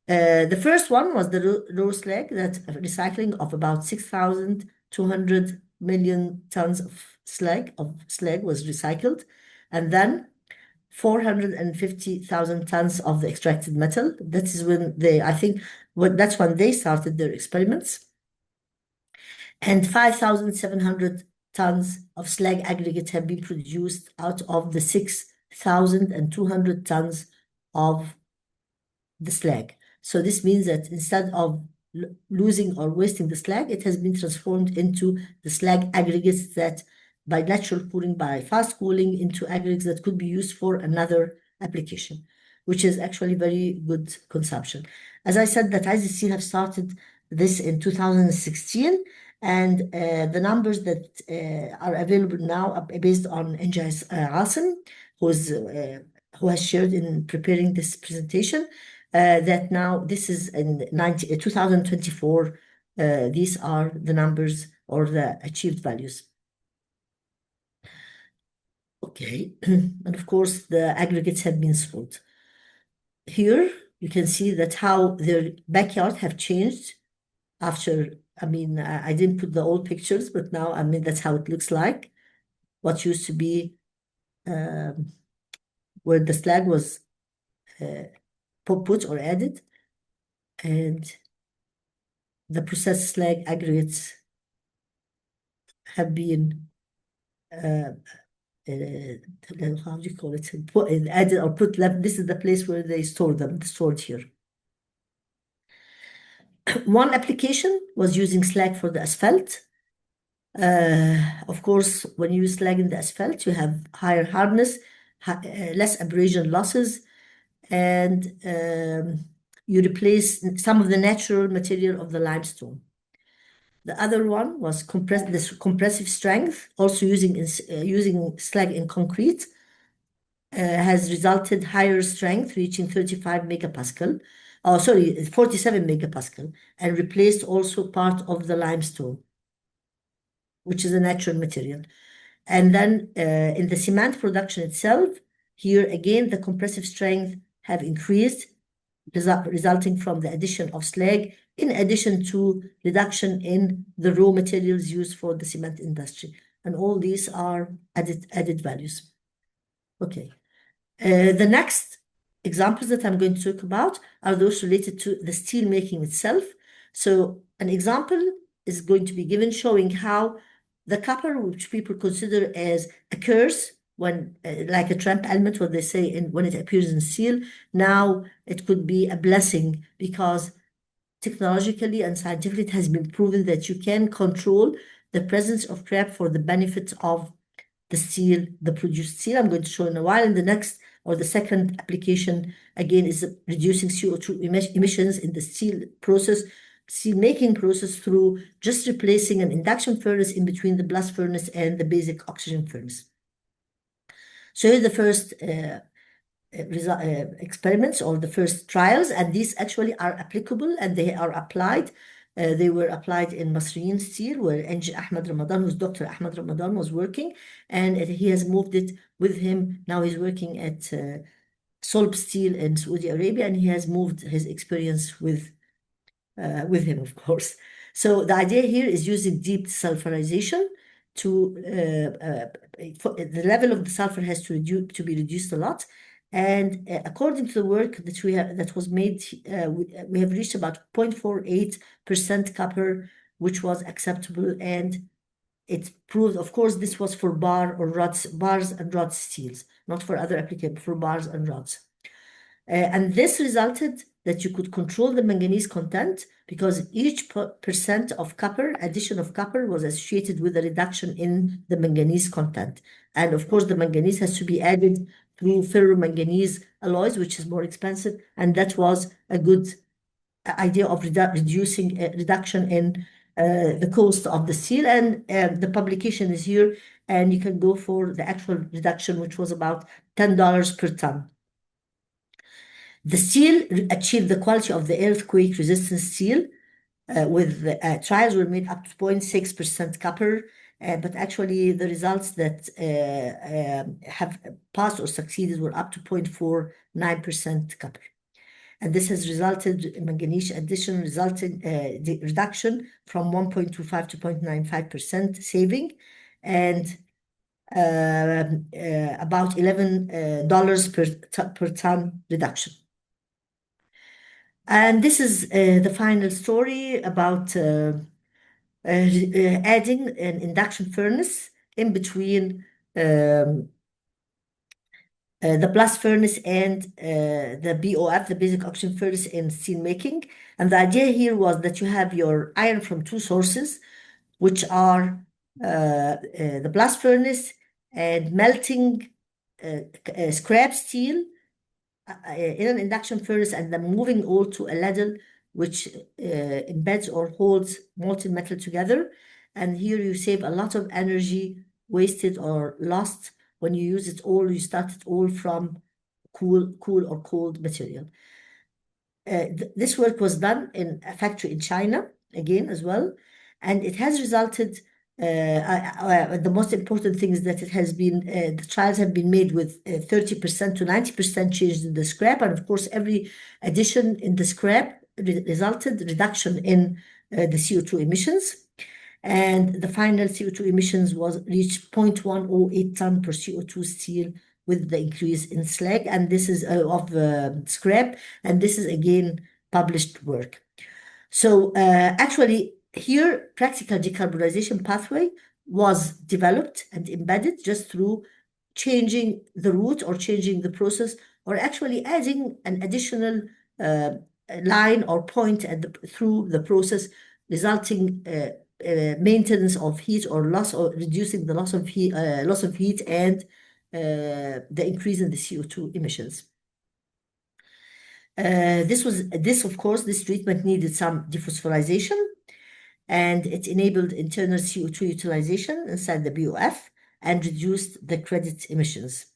S3: The first one was the raw slag, that recycling of about 6,200 million tons of slag was recycled, and then 450,000 tons of the extracted metal. That is when that's when they started their experiments. And 5,700 tons of slag aggregate have been produced out of the 6,200 tons of the slag. So this means that instead of losing or wasting the slag, it has been transformed into the slag aggregates that by natural cooling, by fast cooling, into aggregates that could be used for another application, which is actually very good consumption. As I said, that AIST Steel have started this in 2016, and the numbers that are available now are based on Engis Asim, who has shared in preparing this presentation, that now this is in 2024, these are the numbers or the achieved values. Okay, and of course the aggregates have been sold. Here you can see that how their backyard have changed after, I didn't put the old pictures, but now, that's how it looks like. What used to be where the slag was put or added, and the processed slag aggregates have been how do you call it? Added or put left. This is the place where they store them, stored here. One application was using slag for the asphalt. Of course, when you use slag in the asphalt, you have higher hardness, less abrasion losses, and you replace some of the natural material of the limestone. The other one was compressive strength, also using slag in concrete, has resulted higher strength, reaching 35 megapascal. 47 megapascal, and replaced also part of the limestone, which is a natural material. And then in the cement production itself, here again, the compressive strength have increased, resulting from the addition of slag, in addition to reduction in the raw materials used for the cement industry. And all these are added values. Okay. The next examples that I'm going to talk about are those related to the steel making itself. So an example is going to be given showing how the copper, which people consider as a curse, when like a tramp element, what they say when it appears in steel, now it could be a blessing, because technologically and scientifically it has been proven that you can control the presence of scrap for the benefit of the steel, the produced steel. I'm going to show in a while. And the next or the second application again is reducing CO2 emissions in the steel making process through just replacing an induction furnace in between the blast furnace and the basic oxygen furnace. So here's the first experiments or the first trials, and these actually are applicable and they are applied They were applied in Masriyin steel, where Engineer Ahmed Ramadan, who's Dr. Ahmed Ramadan, was working, and he has moved it with him. Now he's working at Solb Steel in Saudi Arabia, and he has moved his experience with him, of course. So the idea here is using deep sulfurization to the level of the sulfur has to be reduced a lot. And according to the work that was made, we have reached about 0.48% copper, which was acceptable, and it proved, of course, this was for bars and rod steels, not for other applications, for bars and rods. And this resulted that you could control the manganese content because each percent of copper, addition of copper, was associated with a reduction in the manganese content. And of course, the manganese has to be added through ferromanganese alloys, which is more expensive. And that was a good idea of reduction in the cost of the steel. And the publication is here, and you can go for the actual reduction, which was about $10 per ton. The steel achieved the quality of the earthquake-resistant steel. With trials were made up to 0.6% copper, but actually the results that have passed or succeeded were up to 0.49% copper. And this has resulted in manganese addition, resulting the reduction from 1.25 to 0.95% saving, and about $11 per ton reduction. And this is the final story about adding an induction furnace in between the blast furnace and the BOF, the basic oxygen furnace in steel making. And the idea here was that you have your iron from two sources, which are the blast furnace and melting scrap steel in an induction furnace, and then moving ore to a ladle which embeds or holds molten metal together. And here you save a lot of energy wasted or lost when you use it all. You start it all from cool or cold material. This work was done in a factory in China again as well, and it has resulted. The most important thing is that it has been the trials have been made with 30% to 90% change in the scrap, and of course every addition in the scrap resulted reduction in the CO2 emissions, and the final CO2 emissions was reached 0.108 ton per CO2 steel with the increase in slag, and this is of scrap, and this is again published work. So actually here, practical decarbonization pathway was developed and embedded just through changing the route or changing the process, or actually adding an additional line or point through the process, resulting maintenance of heat or loss, or reducing the loss of heat, and the increase in the CO2 emissions. Of course, this treatment needed some dephosphorylation, and it enabled internal CO2 utilization inside the BOF and reduced the credit emissions.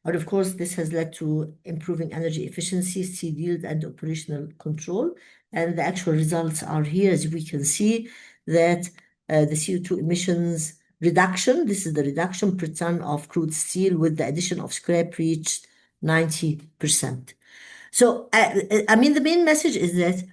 S3: But of course, this has led to improving energy efficiency, steel yield, and operational control. And the actual results are here, as we can see that the CO2 emissions reduction, this is the reduction per ton of crude steel with the addition of scrap, reached 90%. So, I mean, the main message is that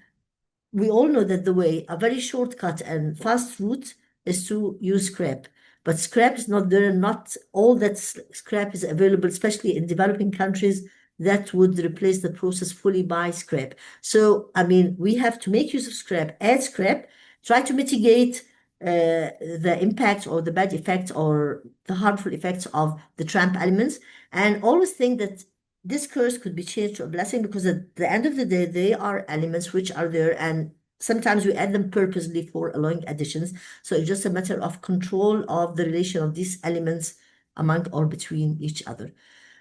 S3: we all know that a very shortcut and fast route is to use scrap. But scrap is not there, not all that scrap is available, especially in developing countries, that would replace the process fully by scrap. So, I mean, we have to make use of scrap, add scrap, try to mitigate the impact or the bad effects or the harmful effects of the tramp elements, and always think that this curse could be changed to a blessing, because at the end of the day, they are elements which are there, and sometimes we add them purposely for allowing additions. So it's just a matter of control of the relation of these elements among or between each other.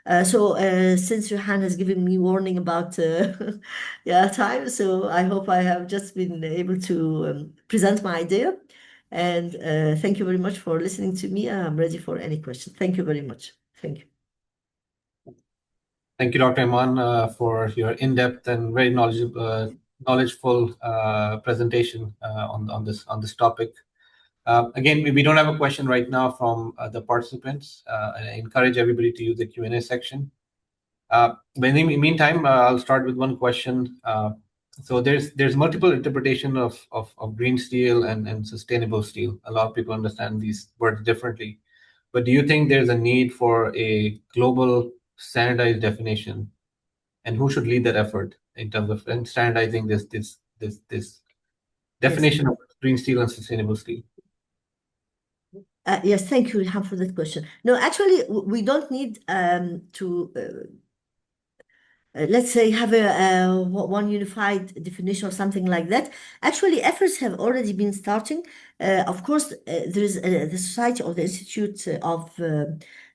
S3: Since Rehan has given me warning about time, so I hope I have just been able to present my idea. And thank you very much for listening to me. I'm ready for any questions. Thank you very much. Thank you.
S1: Thank you, Dr. Iman, for your in-depth and very knowledgeable knowledgeful presentation on this topic. Again, we don't have a question right now from the participants. And I encourage everybody to use the Q&A section. But in the meantime, I'll start with one question. So there's multiple interpretation of green steel and sustainable steel. A lot of people understand these words differently. But do you think there's a need for a global standardized definition? And who should lead that effort in terms of standardizing this
S3: Yes.
S1: definition of green steel and sustainable steel?
S3: Yes, thank you, Ilham, for that question. No, actually, we don't need to let's say have one unified definition or something like that. Actually, efforts have already been starting. Of course, there is the Society of the Institute of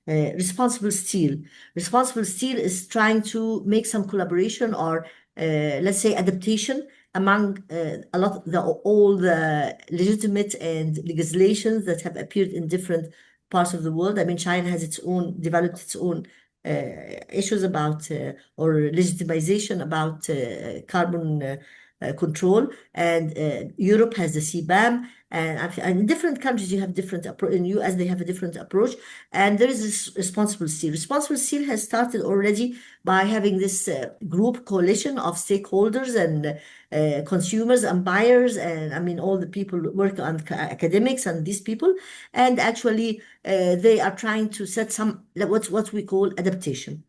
S3: Responsible Steel. Responsible Steel is trying to make some collaboration or let's say adaptation among all the legitimate and legislations that have appeared in different parts of the world. I mean, China has developed its own issues about or legitimization about carbon control, and Europe has the CBAM, and in different countries you have different approach. In US they have a different approach, and there is this responsible steel. Responsible steel has started already by having this group coalition of stakeholders and consumers and buyers, and I mean all the people work on academics and these people, and actually they are trying to set some what we call adaptation.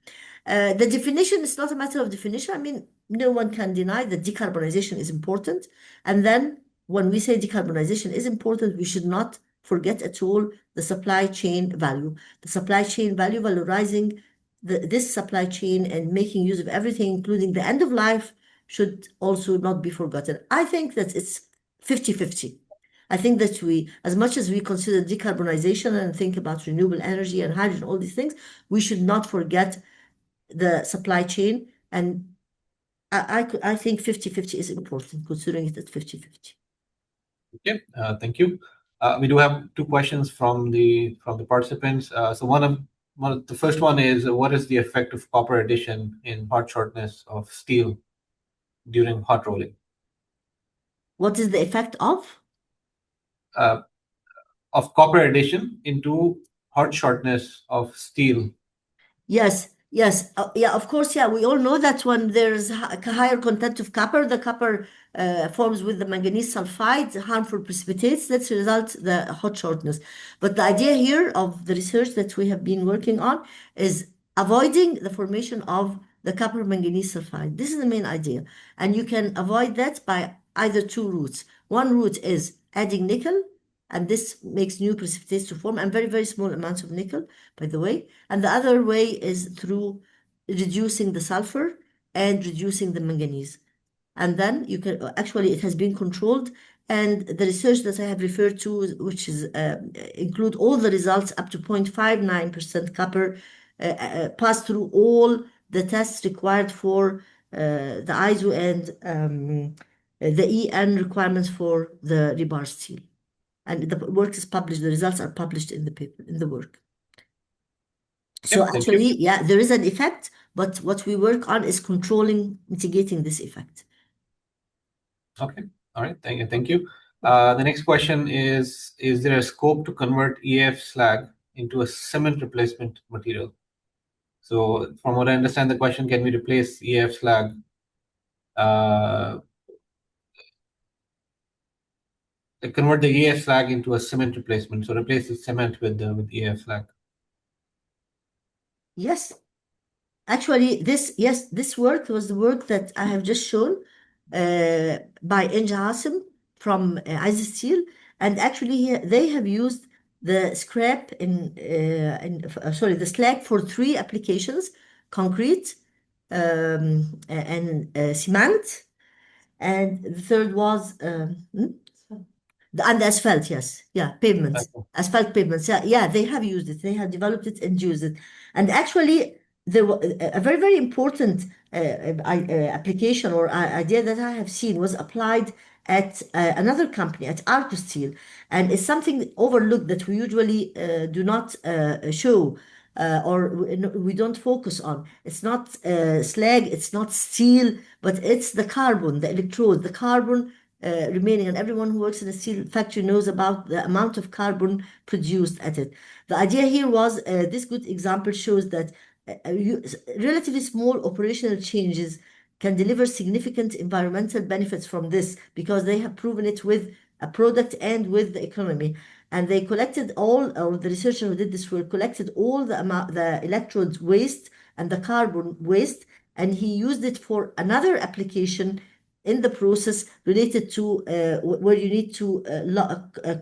S3: The definition is not a matter of definition. I mean, no one can deny that decarbonization is important. And then when we say decarbonization is important, we should not forget at all the supply chain value. The supply chain value, valorizing this supply chain and making use of everything, including the end of life, should also not be forgotten. I think that it's 50-50. I think that as much as we consider decarbonization and think about renewable energy and hydrogen, all these things, we should not forget the supply chain. And I think 50-50 is important, considering it at 50-50.
S1: Okay, thank you. We do have two questions from the participants. So the first one is, what is the effect of copper addition in hot shortness of steel during hot rolling?
S3: What is the effect of?
S1: Of copper addition into hot shortness of steel.
S3: Yes, yes, yeah, of course, yeah. We all know that when there's a higher content of copper, the copper forms with the manganese sulfide, harmful precipitates that result the hot shortness. But the idea here of the research that we have been working on is avoiding the formation of the copper manganese sulfide. This is the main idea, and you can avoid that by either two routes. One route is adding nickel, and this makes new precipitates to form, and very, very small amounts of nickel, by the way. And the other way is through reducing the sulfur and reducing the manganese. And then you can actually, it has been controlled. And the research that I have referred to, which is include all the results up to 0.59% copper, pass through all the tests required for the ISO and the EN requirements for the rebar steel. And the work is published, the results are published in the paper, in the work. So actually, yeah, there is an effect, but what we work on is controlling, mitigating this effect.
S1: Okay, all right, thank you. The next question is there a scope to convert EAF slag into a cement replacement material? So from what I understand the question, can we replace EAF slag convert the EAF slag into a cement replacement, so replace the cement with EAF slag?
S3: Yes, actually, this work was the work that I have just shown by Inja Hasim from AIST Steel, and actually they have used the scrap the slag for 3 applications: concrete, and cement, and the third was and asphalt, yes. Yeah, pavements. Asphalt pavements. Yeah, they have used it. They have developed it and used it. And actually, there was a very, very important application or idea that I have seen was applied at another company, at AIST Steel. And it's something overlooked that we usually do not show. or we don't focus on. It's not slag, it's not steel, but it's the carbon, the electrode, the carbon remaining. And everyone who works in a steel factory knows about the amount of carbon produced at it. The idea here was this good example shows that relatively small operational changes can deliver significant environmental benefits from this because they have proven it with a product and with the economy. And they collected all, or the researcher who did this work collected all the electrode waste and the carbon waste, and he used it for another application in the process related to where you need to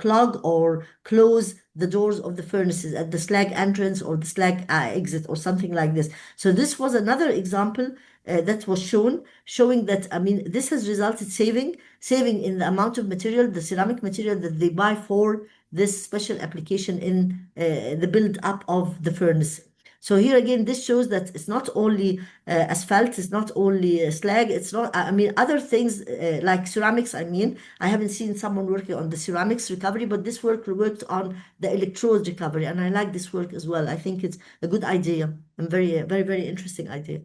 S3: clog or close the doors of the furnaces at the slag entrance or the slag exit or something like this. So this was another example that was showing that, I mean, this has resulted saving in the amount of material, the ceramic material that they buy for this special application in the build up of the furnace. So here again, this shows that it's not only asphalt, it's not only slag, it's not, I mean, other things like ceramics. I mean, I haven't seen someone working on the ceramics recovery, but this work worked on the electrode recovery. And I like this work as well. I think it's a good idea and very interesting idea.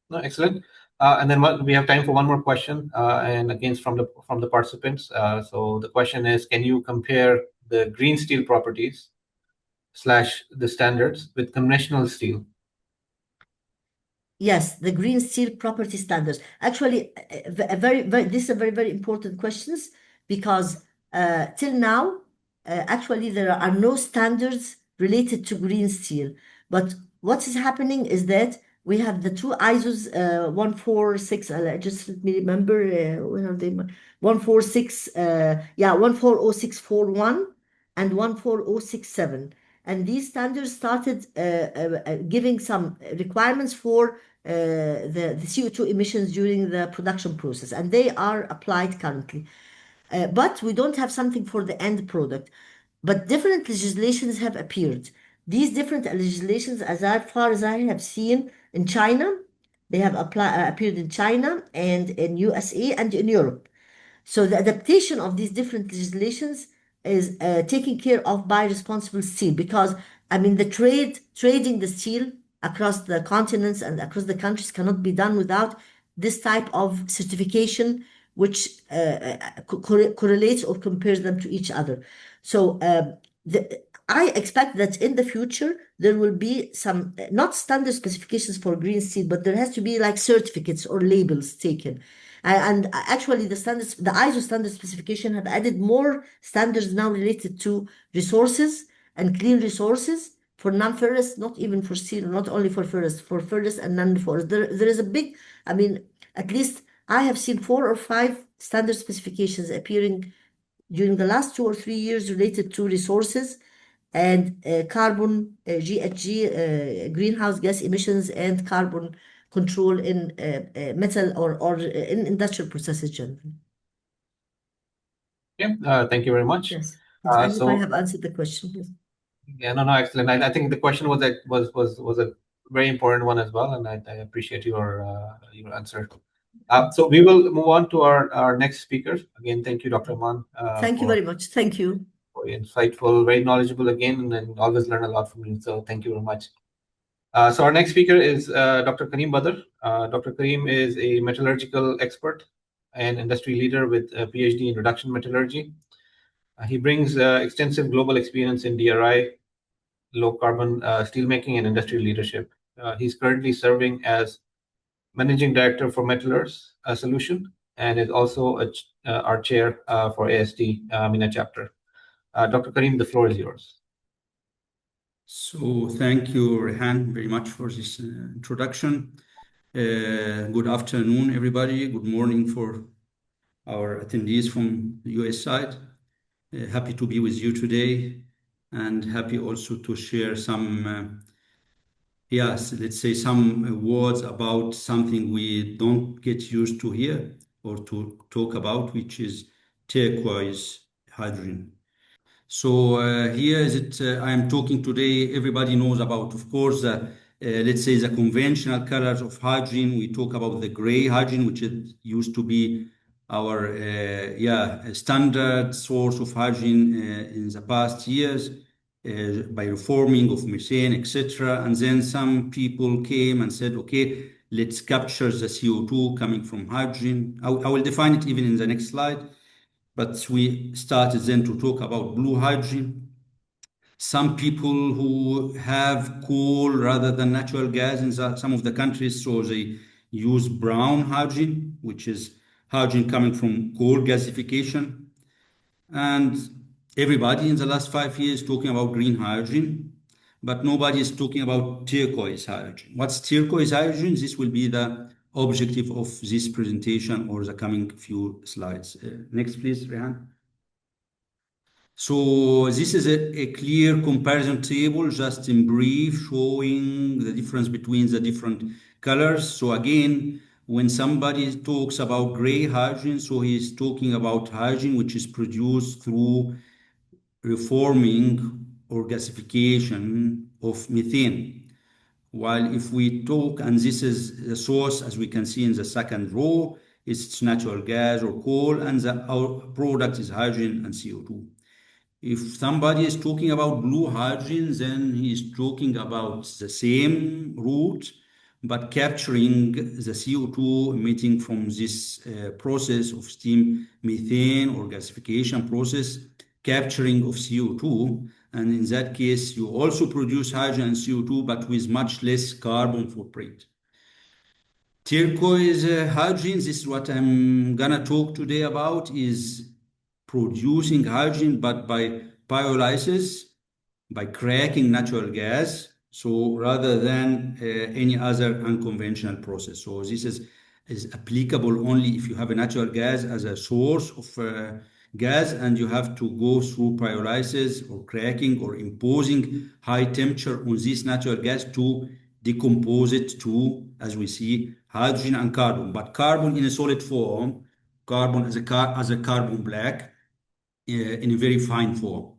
S1: No, excellent. And then we have time for one more question, and again from the participants. So the question is, can you compare the green steel properties / the standards with conventional steel?
S3: Yes, the green steel property standards. Actually, these are very important questions because till now, actually, there are no standards related to green steel. But what is happening is that we have the two ISOs 146, just let me remember, where are they? 146, 14061 and 14067. And these standards started giving some requirements for the CO2 emissions during the production process, and they are applied currently. But we don't have something for the end product. But different legislations have appeared. These different legislations, as far as I have seen in China, they have appeared in China and in USA and in Europe. So the adaptation of these different legislations is taken care of by responsible steel because I mean the trading the steel across the continents and across the countries cannot be done without this type of certification which correlates or compares them to each other. So I expect that in the future there will be some not standard specifications for green steel, but there has to be like certificates or labels taken. And actually, the standards, the ISO standard specification have added more standards now related to resources and clean resources for non-ferrous, not even for steel, not only for ferrous and non-ferrous. There is a big, I mean, at least I have seen 4 or 5 standard specifications appearing during the last 2 or 3 years related to resources and carbon, GHG, greenhouse gas emissions, and carbon control in metal or in industrial processes generally.
S1: Yeah, thank you very much.
S3: Yes. I hope I have answered the question. Yes.
S1: Yeah, no, excellent. I think the question was a very important one as well, and I appreciate your answer. So we will move on to our next speaker. Again, thank you, Dr. Aman.
S3: Thank you very much. Thank you.
S1: For insightful, very knowledgeable again, and always learn a lot from you. So thank you very much. So our next speaker is Dr. Karim Badr. Dr. Karim is a metallurgical expert and industry leader with a PhD in reduction metallurgy. He brings extensive global experience in DRI, low carbon steelmaking, and industrial leadership. He's currently serving as Managing Director for Metallers Solution and is also our chair for AIST MENA chapter. Dr. Karim, the floor is yours.
S4: So thank you, Rehan, very much for this introduction. Good afternoon, everybody. Good morning for our attendees from the US side. Happy to be with you today and happy also to share some, let's say some words about something we don't get used to here or to talk about, which is turquoise hydrogen. So here is it, I am talking today, everybody knows about, of course, let's say the conventional colors of hydrogen. We talk about the gray hydrogen, which used to be our standard source of hydrogen in the past years. by reforming of methane, etc. And then some people came and said, okay, let's capture the CO2 coming from hydrogen. I will define it even in the next slide. But we started then to talk about blue hydrogen. Some people who have coal rather than natural gas in some of the countries, so they use brown hydrogen, which is hydrogen coming from coal gasification. And everybody in the last 5 years talking about green hydrogen, but nobody is talking about turquoise hydrogen. What's turquoise hydrogen? This will be the objective of this presentation or the coming few slides. Next, please, Rehan. So this is a clear comparison table, just in brief, showing the difference between the different colors. So again, when somebody talks about gray hydrogen, so he's talking about hydrogen which is produced through reforming or gasification of methane. While if we talk, and this is the source, as we can see in the second row, it's natural gas or coal, and our product is hydrogen and CO2. If somebody is talking about blue hydrogen, then he's talking about the same route, but capturing the CO2 emitting from this process of steam methane or gasification process, capturing of CO2. And in that case, you also produce hydrogen and CO2, but with much less carbon footprint. Turquoise hydrogen, this is what I'm gonna talk today about, is producing hydrogen, but by pyrolysis, by cracking natural gas, so rather than any other unconventional process. So this is applicable only if you have a natural gas as a source of gas, and you have to go through pyrolysis or cracking or imposing high temperature on this natural gas to decompose it to, as we see, hydrogen and carbon. But carbon in a solid form, carbon as a carbon black, in a very fine form.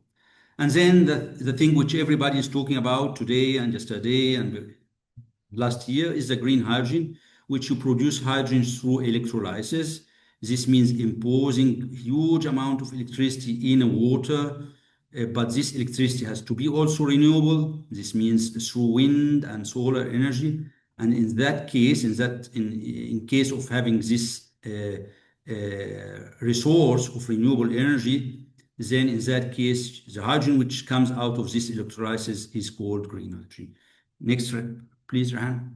S4: And then the thing which everybody is talking about today and yesterday and last year is the green hydrogen, which you produce hydrogen through electrolysis. This means imposing huge amount of electricity in water, but this electricity has to be also renewable. This means through wind and solar energy. And in that case, in case of having this resource of renewable energy, then in that case, the hydrogen which comes out of this electrolysis is called green hydrogen. Next, please, Rahan.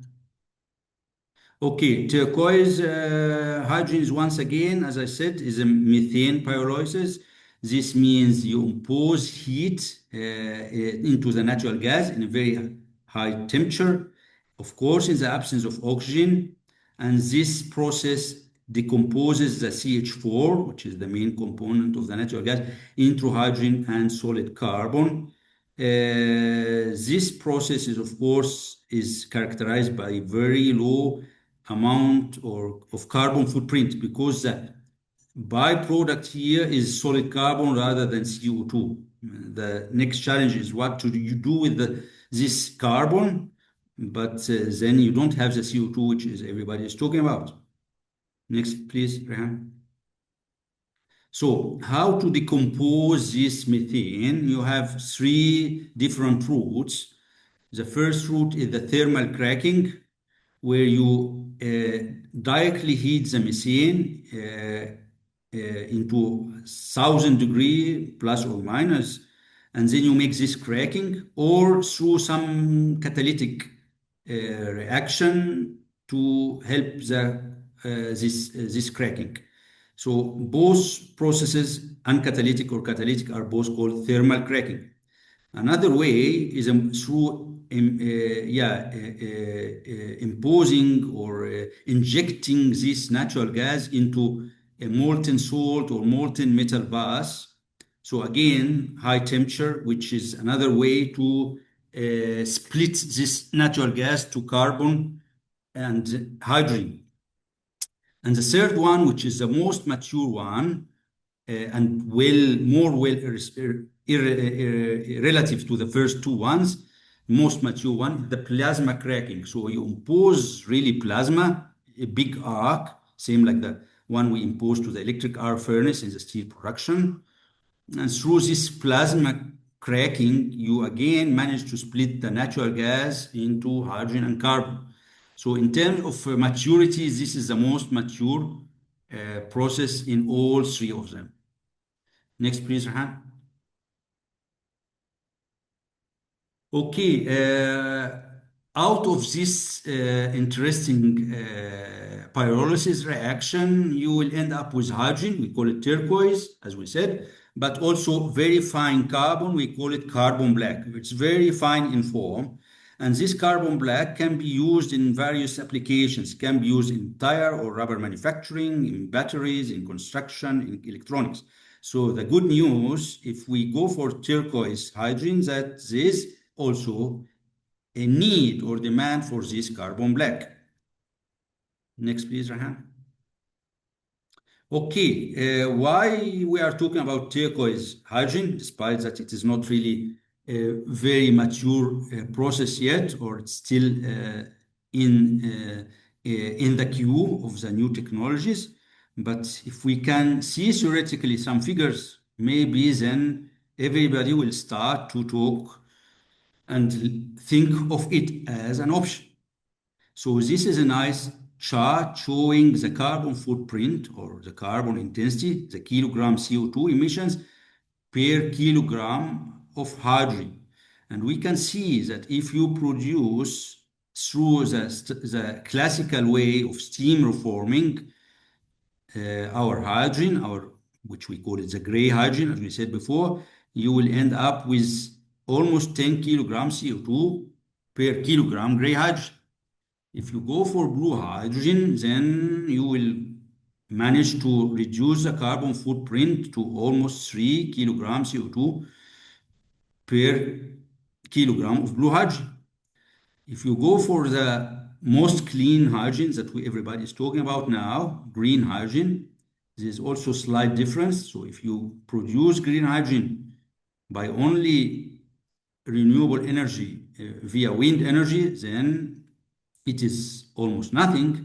S4: Okay, turquoise hydrogen is once again, as I said, is a methane pyrolysis. This means you impose heat into the natural gas in a very high temperature, of course, in the absence of oxygen. And this process decomposes the CH4, which is the main component of the natural gas, into hydrogen and solid carbon. This process is, of course, is characterized by very low amount of carbon footprint, because the byproduct here is solid carbon rather than CO2. The next challenge is what to you do with this carbon, but then you don't have the CO2, which is everybody is talking about. Next, please, Rehan. So how to decompose this methane? You have three different routes. The first route is the thermal cracking, where you directly heat the methane into 1,000 degrees plus or minus, and then you make this cracking, or through some catalytic reaction to help this cracking. So both processes, uncatalytic or catalytic, are both called thermal cracking. Another way is through imposing or injecting this natural gas into a molten salt or molten metal bath. So again, high temperature, which is another way to split this natural gas to carbon and hydrogen. And the third one, which is the most mature one, and relative to the first two ones, most mature one, the plasma cracking. So you impose really plasma, a big arc, same like the one we impose to the electric arc furnace in the steel production. And through this plasma cracking, you again manage to split the natural gas into hydrogen and carbon. So in terms of maturity, this is the most mature process in all three of them. Next, please, Rahan. Okay, out of this interesting pyrolysis reaction, you will end up with hydrogen. We call it turquoise, as we said, but also very fine carbon. We call it carbon black. It's very fine in form. And this carbon black can be used in various applications. It can be used in tire or rubber manufacturing, in batteries, in construction, in electronics. So the good news, if we go for turquoise hydrogen, that this also a need or demand for this carbon black. Next, please, Rahan. Okay, why we are talking about turquoise hydrogen, despite that it is not really a very mature process yet, or it's still in the queue of the new technologies. But if we can see theoretically some figures, maybe then everybody will start to talk and think of it as an option. So this is a nice chart showing the carbon footprint or the carbon intensity, the kilogram CO2 emissions per kilogram of hydrogen. And we can see that if you produce through the classical way of steam reforming our hydrogen, which we call it the gray hydrogen, as we said before, you will end up with almost 10 kilograms CO2 per kilogram gray hydrogen. If you go for blue hydrogen, then you will manage to reduce the carbon footprint to almost 3 kilograms CO2 per kilogram of blue hydrogen. If you go for the most clean hydrogen that everybody is talking about now, green hydrogen, there's also a slight difference. So if you produce green hydrogen by only renewable energy via wind energy, then it is almost nothing.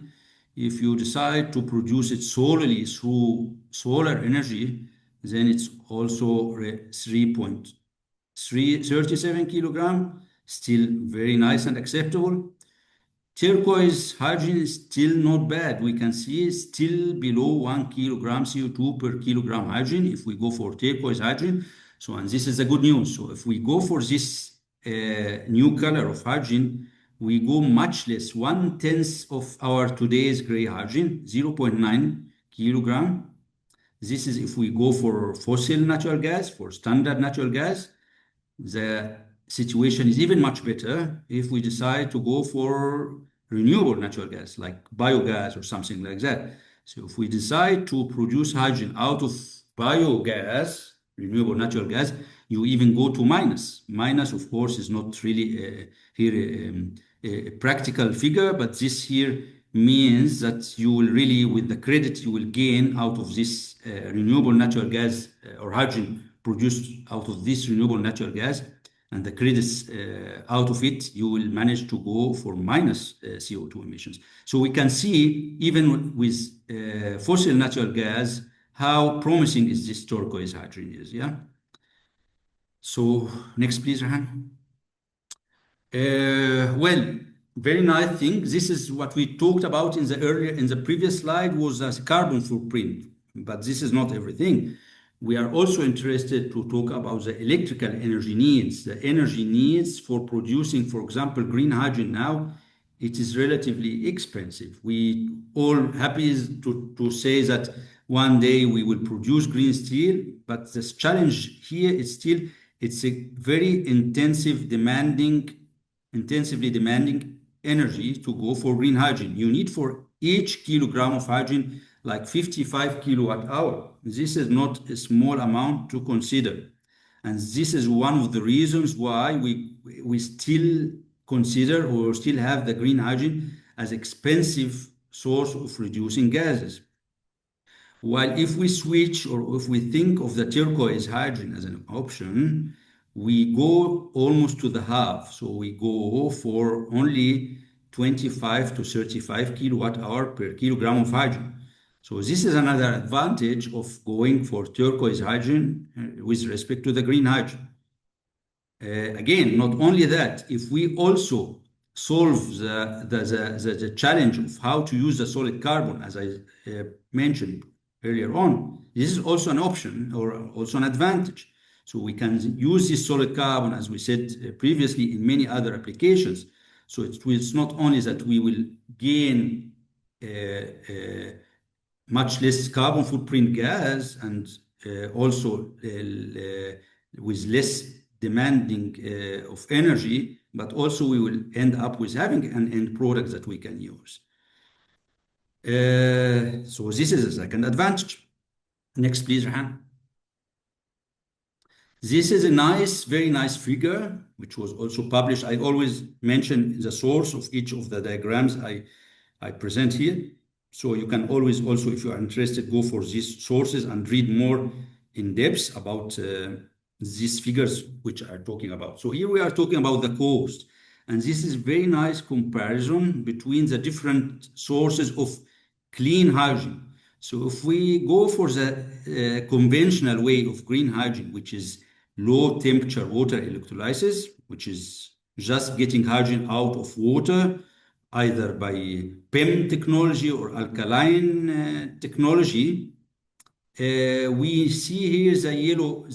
S4: If you decide to produce it solely through solar energy, then it's also 3.37 kilogram, still very nice and acceptable. Turquoise hydrogen is still not bad. We can see still below 1 kilogram CO2 per kilogram hydrogen if we go for turquoise hydrogen. So, and this is the good news. So if we go for this new color of hydrogen, we go much less, 1/10 of our today's gray hydrogen, 0.9 kilogram. This is if we go for fossil natural gas, for standard natural gas. The situation is even much better if we decide to go for renewable natural gas, like biogas or something like that. So if we decide to produce hydrogen out of biogas, renewable natural gas, you even go to minus. Minus, of course, is not really here a practical figure, but this here means that you will really, with the credit you will gain out of this renewable natural gas or hydrogen produced out of this renewable natural gas, and the credits out of it, you will manage to go for minus CO2 emissions. So we can see, even with fossil natural gas, how promising is this turquoise hydrogen is, yeah? So next, please, Rahan. Well, very nice thing. This is what we talked about in the previous slide was a carbon footprint, but this is not everything. We are also interested to talk about the electrical energy needs, the energy needs for producing, for example, green hydrogen now. It is relatively expensive. We all happy to say that one day we will produce green steel, but the challenge here is still it's a very intensively demanding energy to go for green hydrogen. You need for each kilogram of hydrogen like 55 kilowatt hour. This is not a small amount to consider. And this is one of the reasons why we still consider or still have the green hydrogen as expensive source of reducing gases. While if we switch or if we think of the turquoise hydrogen as an option, we go almost to the half. So we go for only 25 to 35 kilowatt hour per kilogram of hydrogen. So this is another advantage of going for turquoise hydrogen with respect to the green hydrogen. Again, not only that, if we also solve the challenge of how to use the solid carbon, as I mentioned earlier on, this is also an option or also an advantage. So we can use this solid carbon, as we said previously, in many other applications. So it's not only that we will gain much less carbon footprint gas and also with less demanding of energy, but also we will end up with having an end product that we can use. So this is a second advantage. Next, please, Rehan. This is a nice, very nice figure, which was also published. I always mention the source of each of the diagrams I present here. So you can always also, if you are interested, go for these sources and read more in depth about these figures which are talking about. So here we are talking about the cost. And this is very nice comparison between the different sources of clean hydrogen. So if we go for the conventional way of green hydrogen, which is low temperature water electrolysis, which is just getting hydrogen out of water, either by PEM technology or alkaline technology, we see here the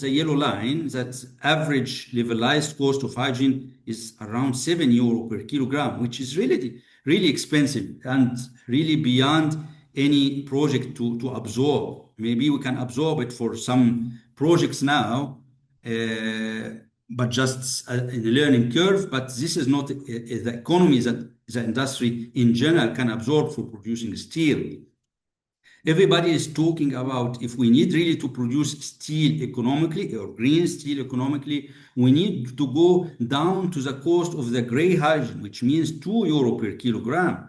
S4: yellow line that average levelized cost of hydrogen is around €7 per kilogram, which is really expensive and really beyond any project to absorb. Maybe we can absorb it for some projects now, but just in a learning curve. But this is not the economy that the industry in general can absorb for producing steel. Everybody is talking about if we need really to produce steel economically or green steel economically, we need to go down to the cost of the gray hydrogen, which means €2 per kilogram.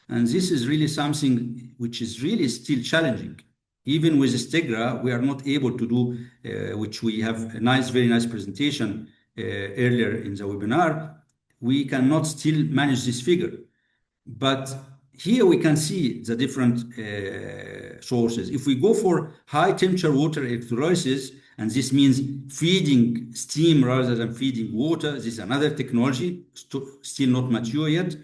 S4: And this is really something which is really still challenging. Even with Stegra, we are not able to do, which we have a very nice presentation earlier in the webinar. We cannot still manage this figure. But here we can see the different sources. If we go for high temperature water electrolysis, and this means feeding steam rather than feeding water, this is another technology, still not mature yet,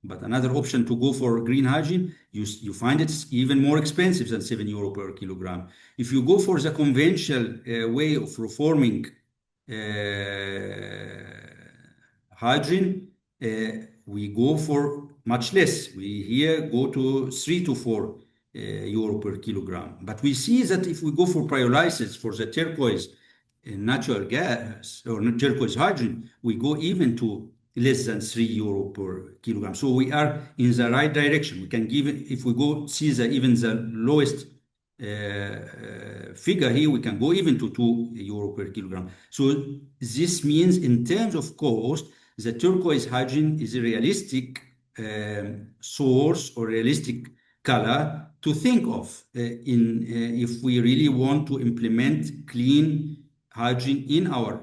S4: but another option to go for green hydrogen. You find it's even more expensive than €7 per kilogram. If you go for the conventional way of reforming hydrogen, we go for much less. We here go to €3 to €4 per kilogram. But we see that if we go for pyrolysis for the turquoise natural gas or turquoise hydrogen, we go even to less than €3 per kilogram. So we are in the right direction. We can give it, if we go see even the lowest figure here, we can go even to €2 per kilogram. So this means in terms of cost, the turquoise hydrogen is a realistic source or realistic color to think of if we really want to implement clean hydrogen in our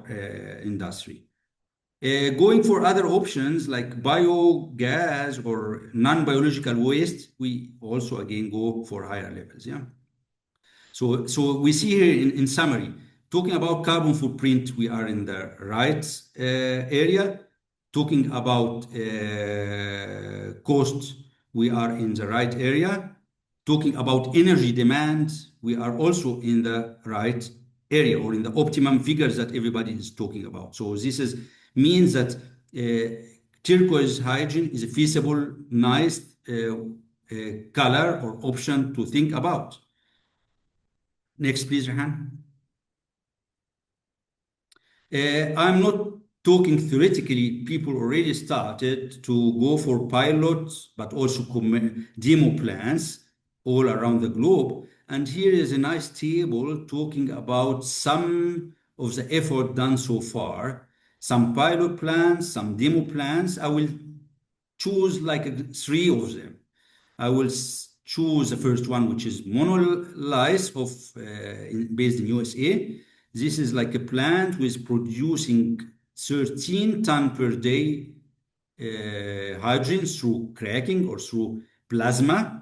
S4: industry. Going for other options like biogas or non-biological waste, we also again go for higher levels. Yeah. So we see here in summary, talking about carbon footprint, we are in the right area. Talking about cost, we are in the right area. Talking about energy demand, we are also in the right area or in the optimum figures that everybody is talking about. So this means that turquoise hydrogen is a feasible, nice color or option to think about. Next, please, Rehan. I'm not talking theoretically. People already started to go for pilots, but also demo plans all around the globe. And here is a nice table talking about some of the effort done so far. Some pilot plans, some demo plans. I will choose like 3 of them. I will choose the first one, which is monolith based in USA. This is like a plant with producing 13 tons per day hydrogen through cracking or through plasma.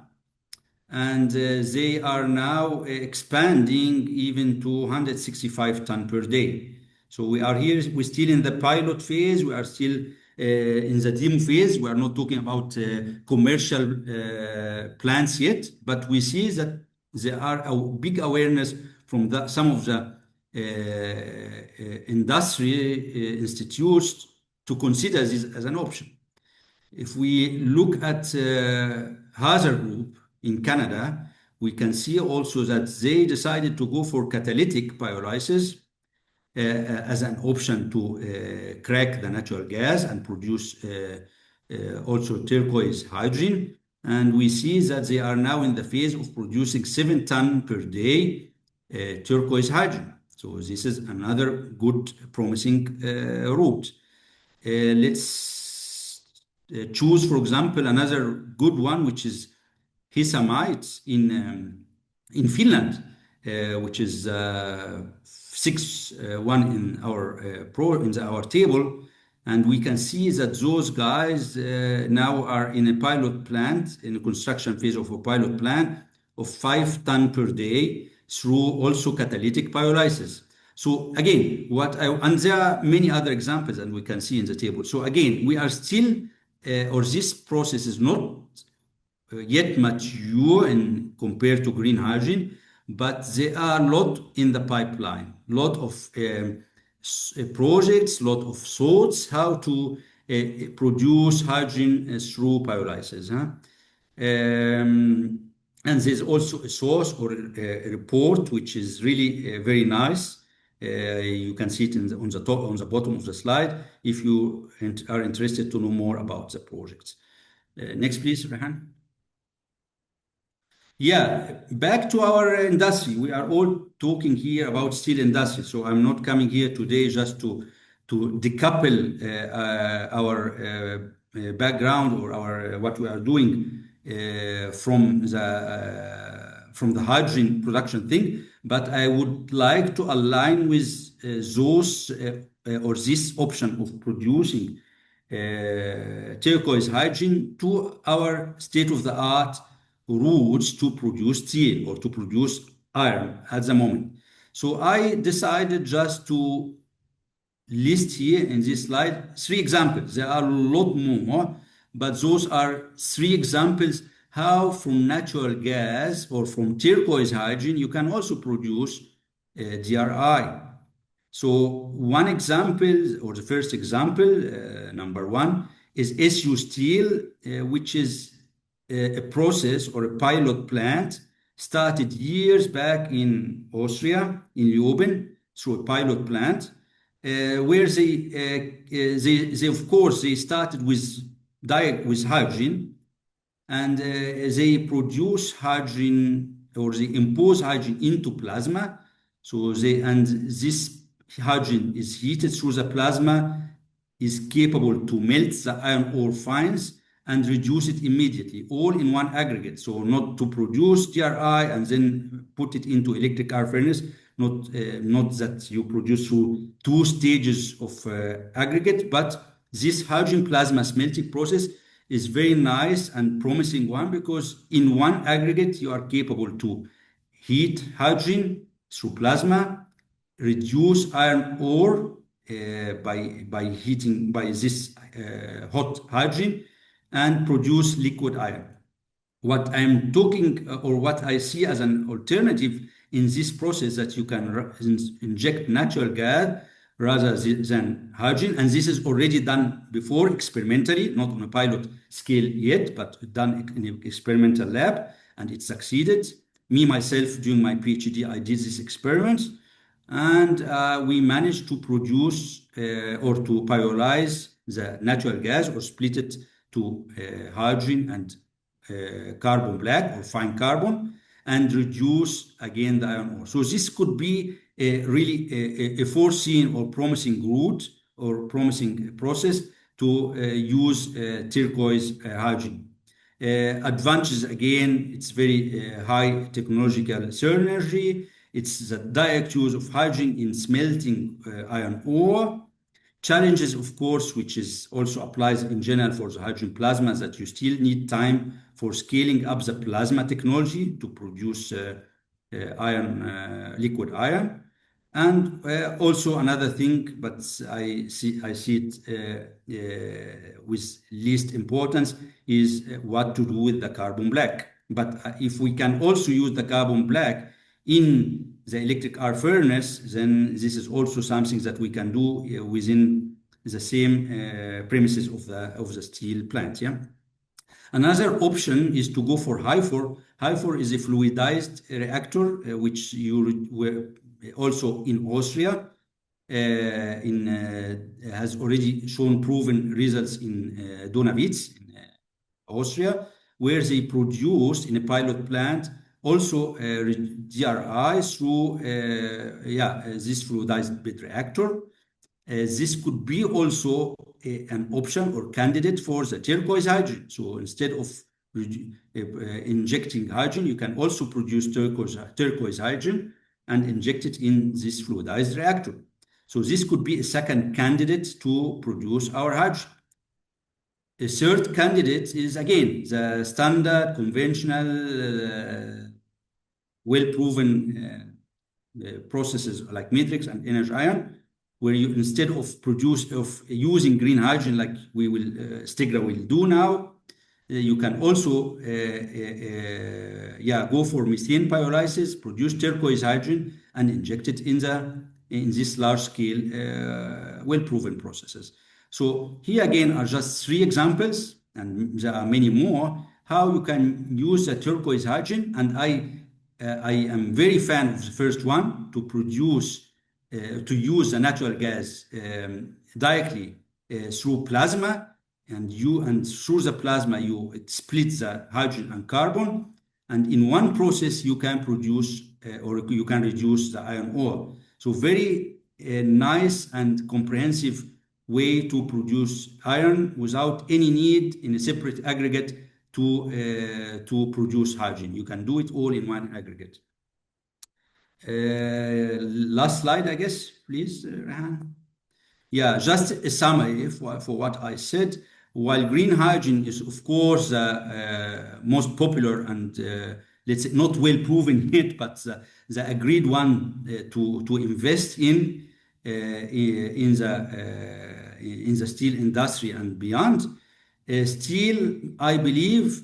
S4: And they are now expanding even to 165 tons per day. So we are here, we're still in the pilot phase, we are still in the demo phase. We are not talking about commercial plants yet, but we see that there are a big awareness from some of the industry institutes to consider this as an option. If we look at Hazard Group in Canada, we can see also that they decided to go for catalytic pyrolysis as an option to crack the natural gas and produce also turquoise hydrogen. And we see that they are now in the phase of producing 7 tons per day turquoise hydrogen. So this is another good, promising route. Let's choose, for example, another good one, which is Hisamite in Finland, which is 6-1 in our table, and we can see that those guys now are in a pilot plant, in a construction phase of a pilot plant of 5 tons per day through also catalytic pyrolysis. So again, and there are many other examples, and we can see in the table. So again, we are still, or this process is not yet mature in compared to green hydrogen, but there are a lot in the pipeline, lot of projects, lot of thoughts how to produce hydrogen through pyrolysis. And there's also a source or a report which is really very nice. You can see it on the top, on the bottom of the slide, if you are interested to know more about the projects. Next, please, Rehan. Yeah, back to our industry. We are all talking here about steel industry. So I'm not coming here today just to decouple our background or our what we are doing from the hydrogen production thing, but I would like to align with those or this option of producing turquoise hydrogen to our state-of-the-art routes to produce steel or to produce iron at the moment. So I decided just to list here in this slide 3 examples. There are a lot more, but those are 3 examples how from natural gas or from turquoise hydrogen you can also produce DRI. So one example, or the first example, number 1, is SU Steel, which is a process or a pilot plant started years back in Austria, in Leoben, through a pilot plant, where they of course they started with hydrogen, and they produce hydrogen, or they impose hydrogen into plasma. So this hydrogen is heated through the plasma, is capable to melt the iron ore fines and reduce it immediately, all in one aggregate. So not to produce DRI and then put it into electric arc furnace, not that you produce through 2 stages of aggregate, but this hydrogen plasma smelting process is very nice and promising one, because in one aggregate you are capable to heat hydrogen through plasma, reduce iron ore by heating by this hot hydrogen, and produce liquid iron. What I'm talking or what I see as an alternative in this process, that you can inject natural gas rather than hydrogen, and this is already done before experimentally, not on a pilot scale yet, but done in an experimental lab, and it succeeded. Me, myself, during my PhD, I did this experiment, and we managed to produce or to pyrolyze the natural gas or split it to hydrogen and carbon black or fine carbon, and reduce again the iron ore. So this could be really a foreseen or promising route or promising process to use turquoise hydrogen. Advantages, again, it's very high technological synergy. It's the direct use of hydrogen in smelting iron ore. Challenges, of course, which is also applies in general for the hydrogen plasma, that you still need time for scaling up the plasma technology to produce liquid iron. And also another thing, but I see it with least importance, is what to do with the carbon black. But if we can also use the carbon black in the electric arc furnace, then this is also something that we can do within the same premises of the steel plant. Yeah. Another option is to go for HIFOR. HIFOR is a fluidized reactor, which you were also in Austria, has already shown proven results in Donawitz, in Austria, where they produced in a pilot plant also DRI through this fluidized bed reactor. This could be also an option or candidate for the turquoise hydrogen. So instead of injecting hydrogen, you can also produce turquoise hydrogen and inject it in this fluidized reactor. So this could be a second candidate to produce our hydrogen. A third candidate is again the standard, conventional, well-proven processes like matrix and energy ion, where you instead of using green hydrogen like we will Stegra will do now, you can also go for methane pyrolysis, produce turquoise hydrogen, and inject it in this large scale well-proven processes. So here again are just 3 examples, and there are many more, how you can use the turquoise hydrogen. And I am very fan of the first one, to use the natural gas directly through plasma, and through the plasma you split the hydrogen and carbon, and in one process you can produce or you can reduce the iron ore. So very nice and comprehensive way to produce iron without any need in a separate aggregate to produce hydrogen. You can do it all in one aggregate. Last slide, I guess, please, Rehan. Yeah, just a summary for what I said. While green hydrogen is, of course, the most popular and let's say not well proven yet, but the agreed one to invest in the steel industry and beyond, still, I believe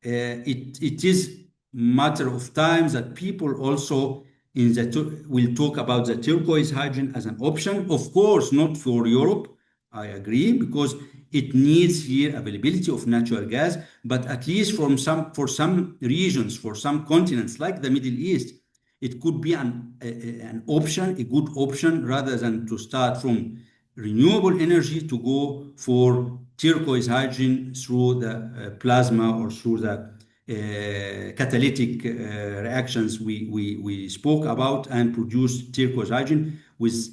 S4: it is matter of time that people also will talk about the turquoise hydrogen as an option. Of course, not for Europe, I agree, because it needs here availability of natural gas, but at least for some regions, for some continents like the Middle East, it could be an option, a good option, rather than to start from renewable energy to go for turquoise hydrogen through the plasma or through the catalytic reactions we spoke about, and produce turquoise hydrogen with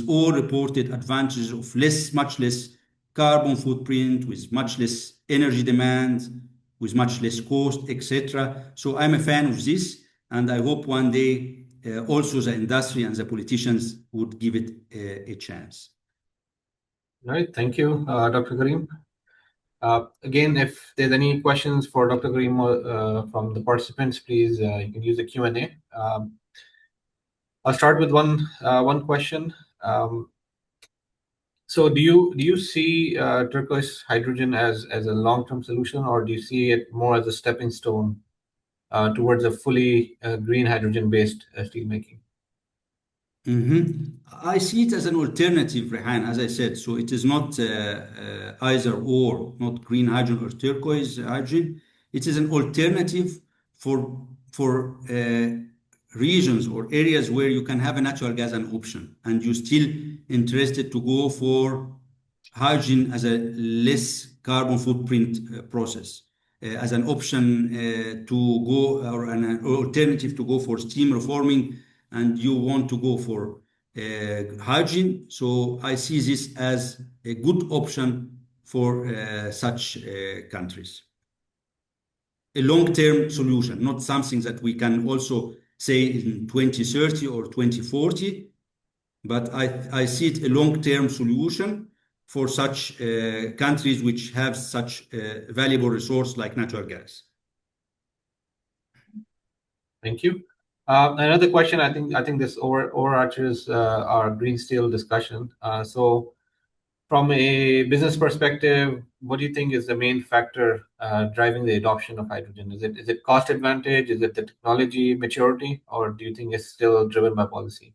S4: all reported advantages of much less carbon footprint, with much less energy demand, with much less cost, etc. So I'm a fan of this, and I hope one day also the industry and the politicians would give it a chance.
S1: All right, thank you, Dr. Karim. Again, if there's any questions for Dr. Karim from the participants, please you can use the Q&A. I'll start with one question. So do you see turquoise hydrogen as a long-term solution, or do you see it more as a stepping stone towards a fully green hydrogen-based steelmaking?
S4: I see it as an alternative, Rehan, as I said. So it is not either or, not green hydrogen or turquoise hydrogen. It is an alternative for regions or areas where you can have a natural gas an option, and you're still interested to go for hydrogen as a less carbon footprint process, as an option to go, or an alternative to go for steam reforming, and you want to go for hydrogen. So I see this as a good option for such countries. A long-term solution, not something that we can also say in 2030 or 2040, but I see it a long-term solution for such countries which have such valuable resource like natural gas.
S1: Thank you. Another question, I think this overarches our green steel discussion. So from a business perspective, what do you think is the main factor driving the adoption of hydrogen? Is it cost advantage? Is it the technology maturity, or do you think it's still driven by policy?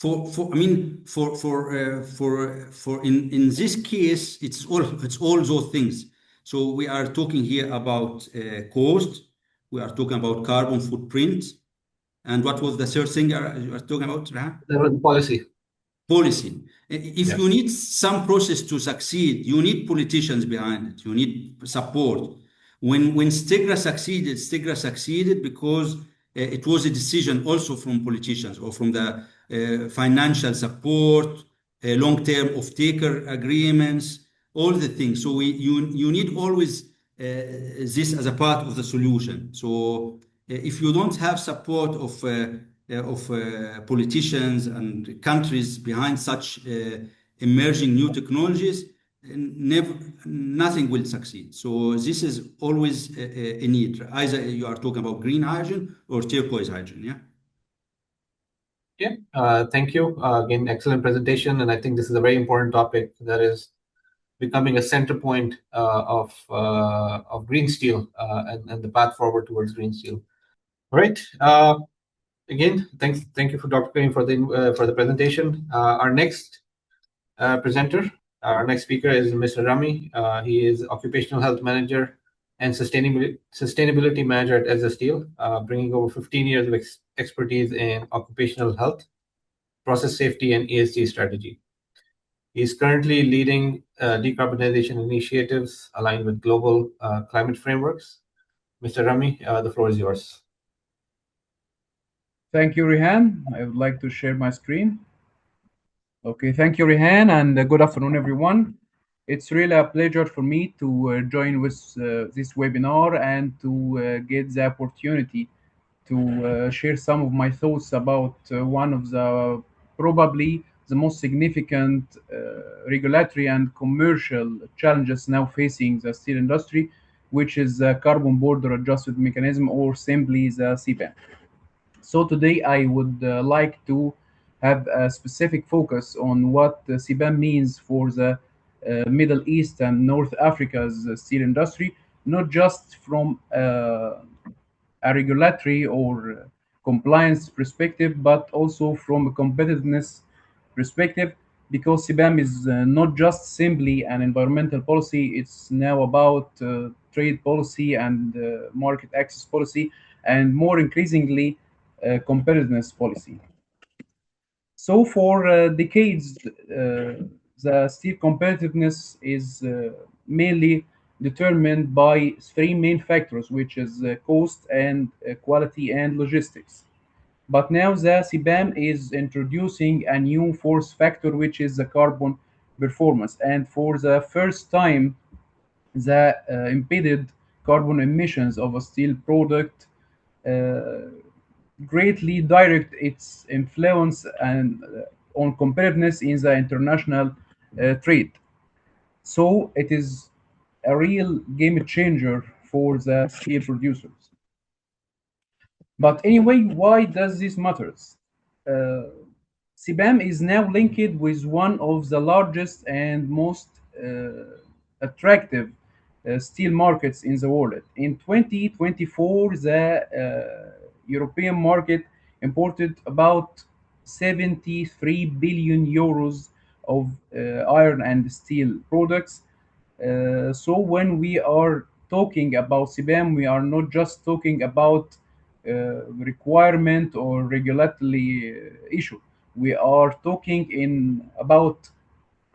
S4: For I mean for in this case it's all those things. So we are talking here about cost. We are talking about carbon footprint. And what was the third thing you are talking about, Rehan?
S1: The policy.
S4: Policy. If
S1: Yeah.
S4: you need some process to succeed, you need politicians behind it. You need support. When Stegra succeeded because it was a decision also from politicians or from the financial support, long-term off-taker agreements, all the things. So you need always this as a part of the solution. So if you don't have support of politicians and countries behind such emerging new technologies, never nothing will succeed. So this is always a need. Either you are talking about green hydrogen or turquoise hydrogen. Yeah.
S1: Yeah. Thank you. Again, excellent presentation, and I think this is a very important topic that is becoming a center point of green steel and the path forward towards green steel. All right. Again, thank you for Dr. Karim for the presentation. Our next presenter, our next speaker is Mr. Rami. He is occupational health manager and sustainability manager at AIST Steel, bringing over 15 years of expertise in occupational health, process safety, and ESG strategy. He is currently leading decarbonization initiatives aligned with global climate frameworks. Mr. Rami, the floor is yours.
S5: Thank you, Rehan. I would like to share my screen. Okay, thank you, Rehan, and good afternoon, everyone. It's really a pleasure for me to join with this webinar and to get the opportunity to share some of my thoughts about one of the probably the most significant regulatory and commercial challenges now facing the steel industry, which is the carbon border adjustment mechanism, or simply the CBAM. So today I would like to have a specific focus on what CBAM means for the Middle East and North Africa's steel industry, not just from a regulatory or compliance perspective, but also from a competitiveness perspective, because CBAM is not just simply an environmental policy, it's now about trade policy and market access policy, and more increasingly, competitiveness policy. So for decades, the steel competitiveness is mainly determined by three main factors, which is cost and quality and logistics. But now the CBAM is introducing a new fourth factor, which is the carbon performance. And for the first time, the embedded carbon emissions of a steel product uh, greatly direct its influence and on competitiveness in the international trade. So it is a real game changer for the steel producers. But anyway, why does this matters? Uh, CBAM is now linked with one of the largest and most attractive steel markets in the world. In 2024, the European market imported about 73 billion euros of iron and steel products. So when we are talking about CBAM, we are not just talking about requirement or regulatory issue. We are talking in about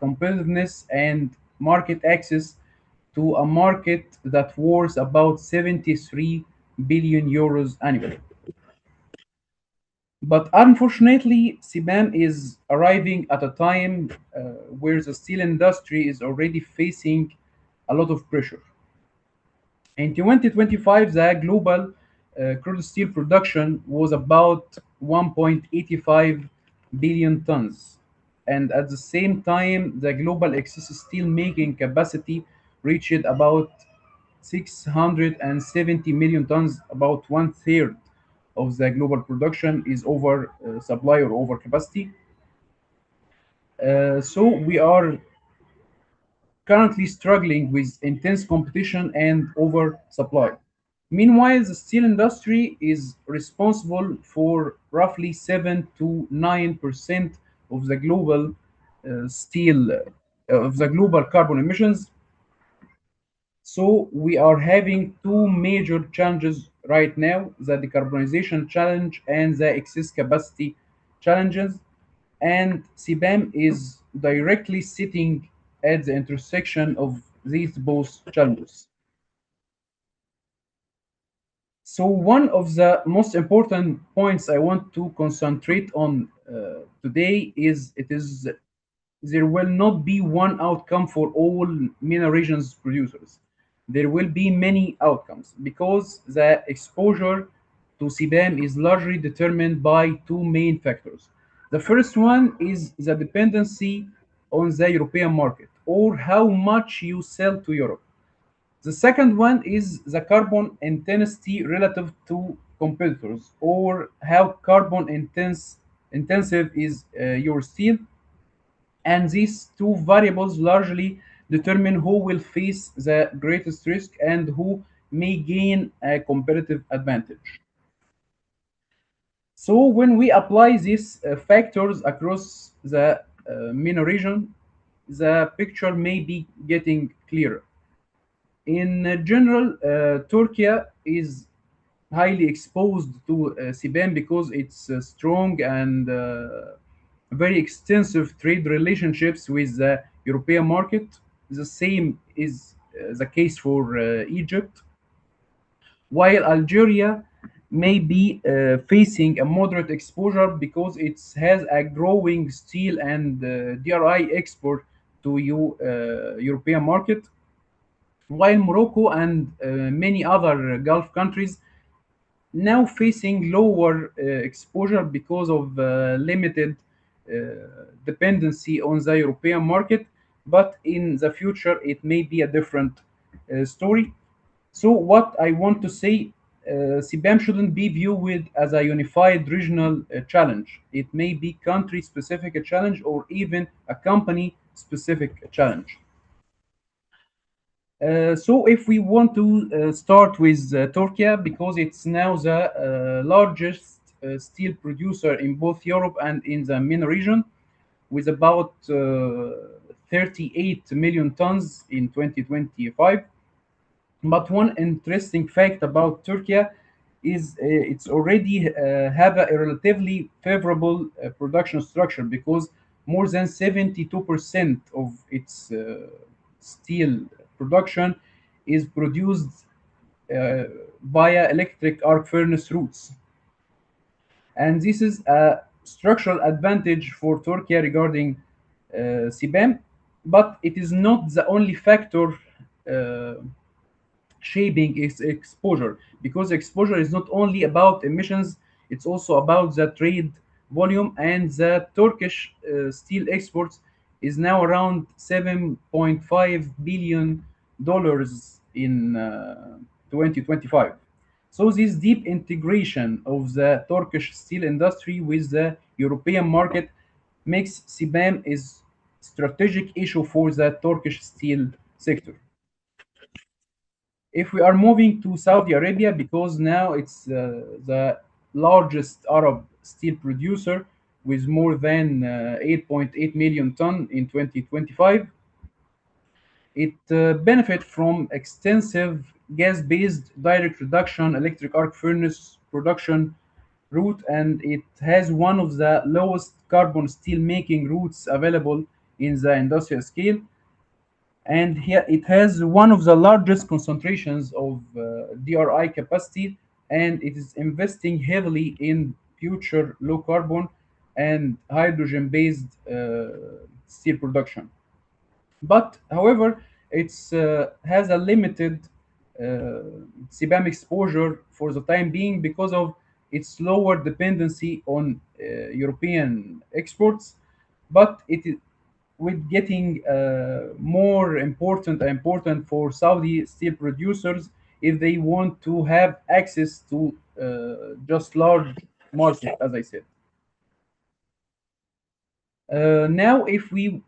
S5: competitiveness and market access to a market that worth about 73 billion euros annually. But unfortunately, CBAM is arriving at a time where the steel industry is already facing a lot of pressure. In 2025, the global crude steel production was about 1.85 billion tons. And at the same time, the global excess steel making capacity reached about 670 million tons, about one third of the global production is over supply or over capacity. So we are currently struggling with intense competition and oversupply. Meanwhile, the steel industry is responsible for roughly 7 to 9% of the global of the global carbon emissions. So we are having two major challenges right now: the decarbonization challenge and the excess capacity challenges. And CBAM is directly sitting at the intersection of these both challenges. So one of the most important points I want to concentrate on today is there will not be one outcome for all MENA regions producers. There will be many outcomes because the exposure to CBAM is largely determined by two main factors. The first one is the dependency on the European market, or how much you sell to Europe. The second one is the carbon intensity relative to competitors, or how intensive is your steel. And these two variables largely determine who will face the greatest risk and who may gain a competitive advantage. So when we apply these factors across the MENA region, the picture may be getting clearer. In general, Turkey is highly exposed to CBAM because it's strong and very extensive trade relationships with the European market. The same is the case for Egypt, while Algeria may be facing a moderate exposure because it has a growing steel and DRI export to European market, while Morocco and many other Gulf countries now facing lower exposure because of limited uh, dependency on the European market, but in the future it may be a different story. So what I want to say, CBAM shouldn't be viewed as a unified regional challenge. It may be country-specific challenge or even a company-specific challenge. So if we want to start with Turkey, because it's now the largest steel producer in both Europe and in the MENA region, with about 38 million tons in 2025. But one interesting fact about Turkey is it's already have a relatively favorable production structure because more than 72% of its steel production is produced uh, via electric arc furnace routes. And this is a structural advantage for Turkey regarding CBAM, but it is not the only factor uh, shaping its exposure, because exposure is not only about emissions, it's also about the trade volume. And the Turkish steel exports is now around 7.5 billion dollars in 2025. So this deep integration of the Turkish steel industry with the European market makes CBAM is strategic issue for the Turkish steel sector. If we are moving to Saudi Arabia, because now it's the largest Arab steel producer with more than 8.8 million ton in 2025, it benefit from extensive gas-based direct reduction electric arc furnace production route, and it has one of the lowest carbon steel making routes available in the industrial scale. And here it has one of the largest concentrations of DRI capacity, and it is investing heavily in future low carbon and hydrogen based steel production. But however, it's has a limited CBAM exposure for the time being because of its lower dependency on European exports. But with getting more important for Saudi steel producers if they want to have access to just large market, as I said. Now, if we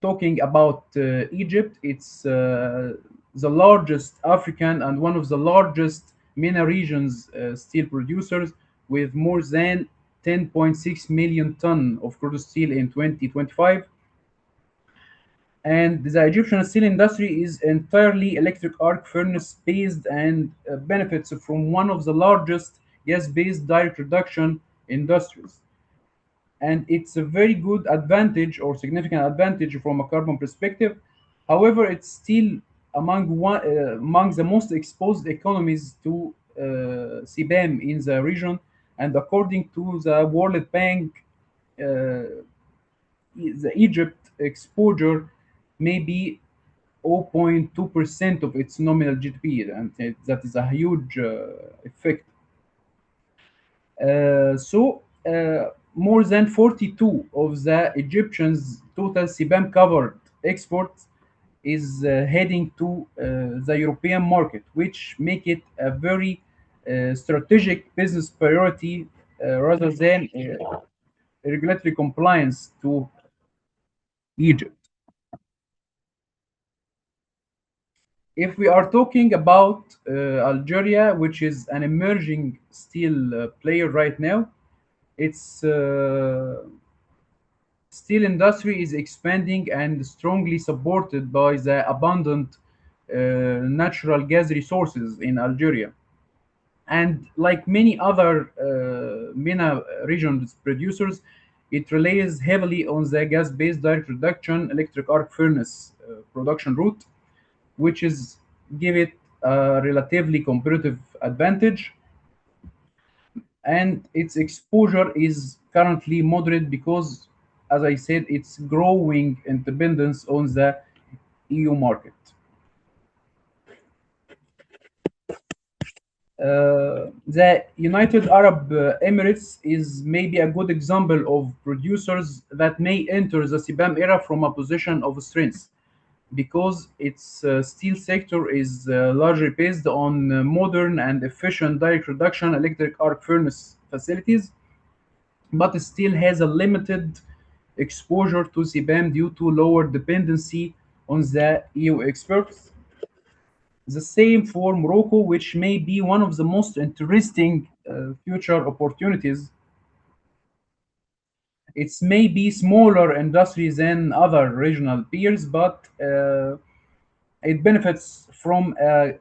S5: talking about Egypt, it's the largest African and one of the largest MENA regions steel producers with more than 10.6 million ton of crude steel in 2025. And the Egyptian steel industry is entirely electric arc furnace based and benefits from one of the largest gas-based direct reduction industries. And it's a very good advantage or significant advantage from a carbon perspective. However, it's still among the most exposed economies to CBAM in the region. And according to the World Bank, the Egypt exposure may be 0.2% of its nominal GDP, and that is a huge effect. More than 42 of the Egyptians' total CBAM covered exports is heading to the European market, which make it a very strategic business priority rather than regulatory compliance to Egypt. If we are talking about Algeria, which is an emerging steel player right now, its steel industry is expanding and strongly supported by the abundant natural gas resources in Algeria. And like many other MENA region producers, it relies heavily on the gas-based direct reduction electric arc furnace production route, which is give it a relatively competitive advantage. And its exposure is currently moderate because, as I said, it's growing independence on the EU market. The United Arab Emirates is maybe a good example of producers that may enter the CBAM era from a position of strength because its steel sector is largely based on modern and efficient direct reduction electric arc furnace facilities, but it still has a limited exposure to CBAM due to lower dependency on the EU experts. The same for Morocco, which may be one of the most interesting future opportunities. It's maybe smaller industry than other regional peers, but it benefits from a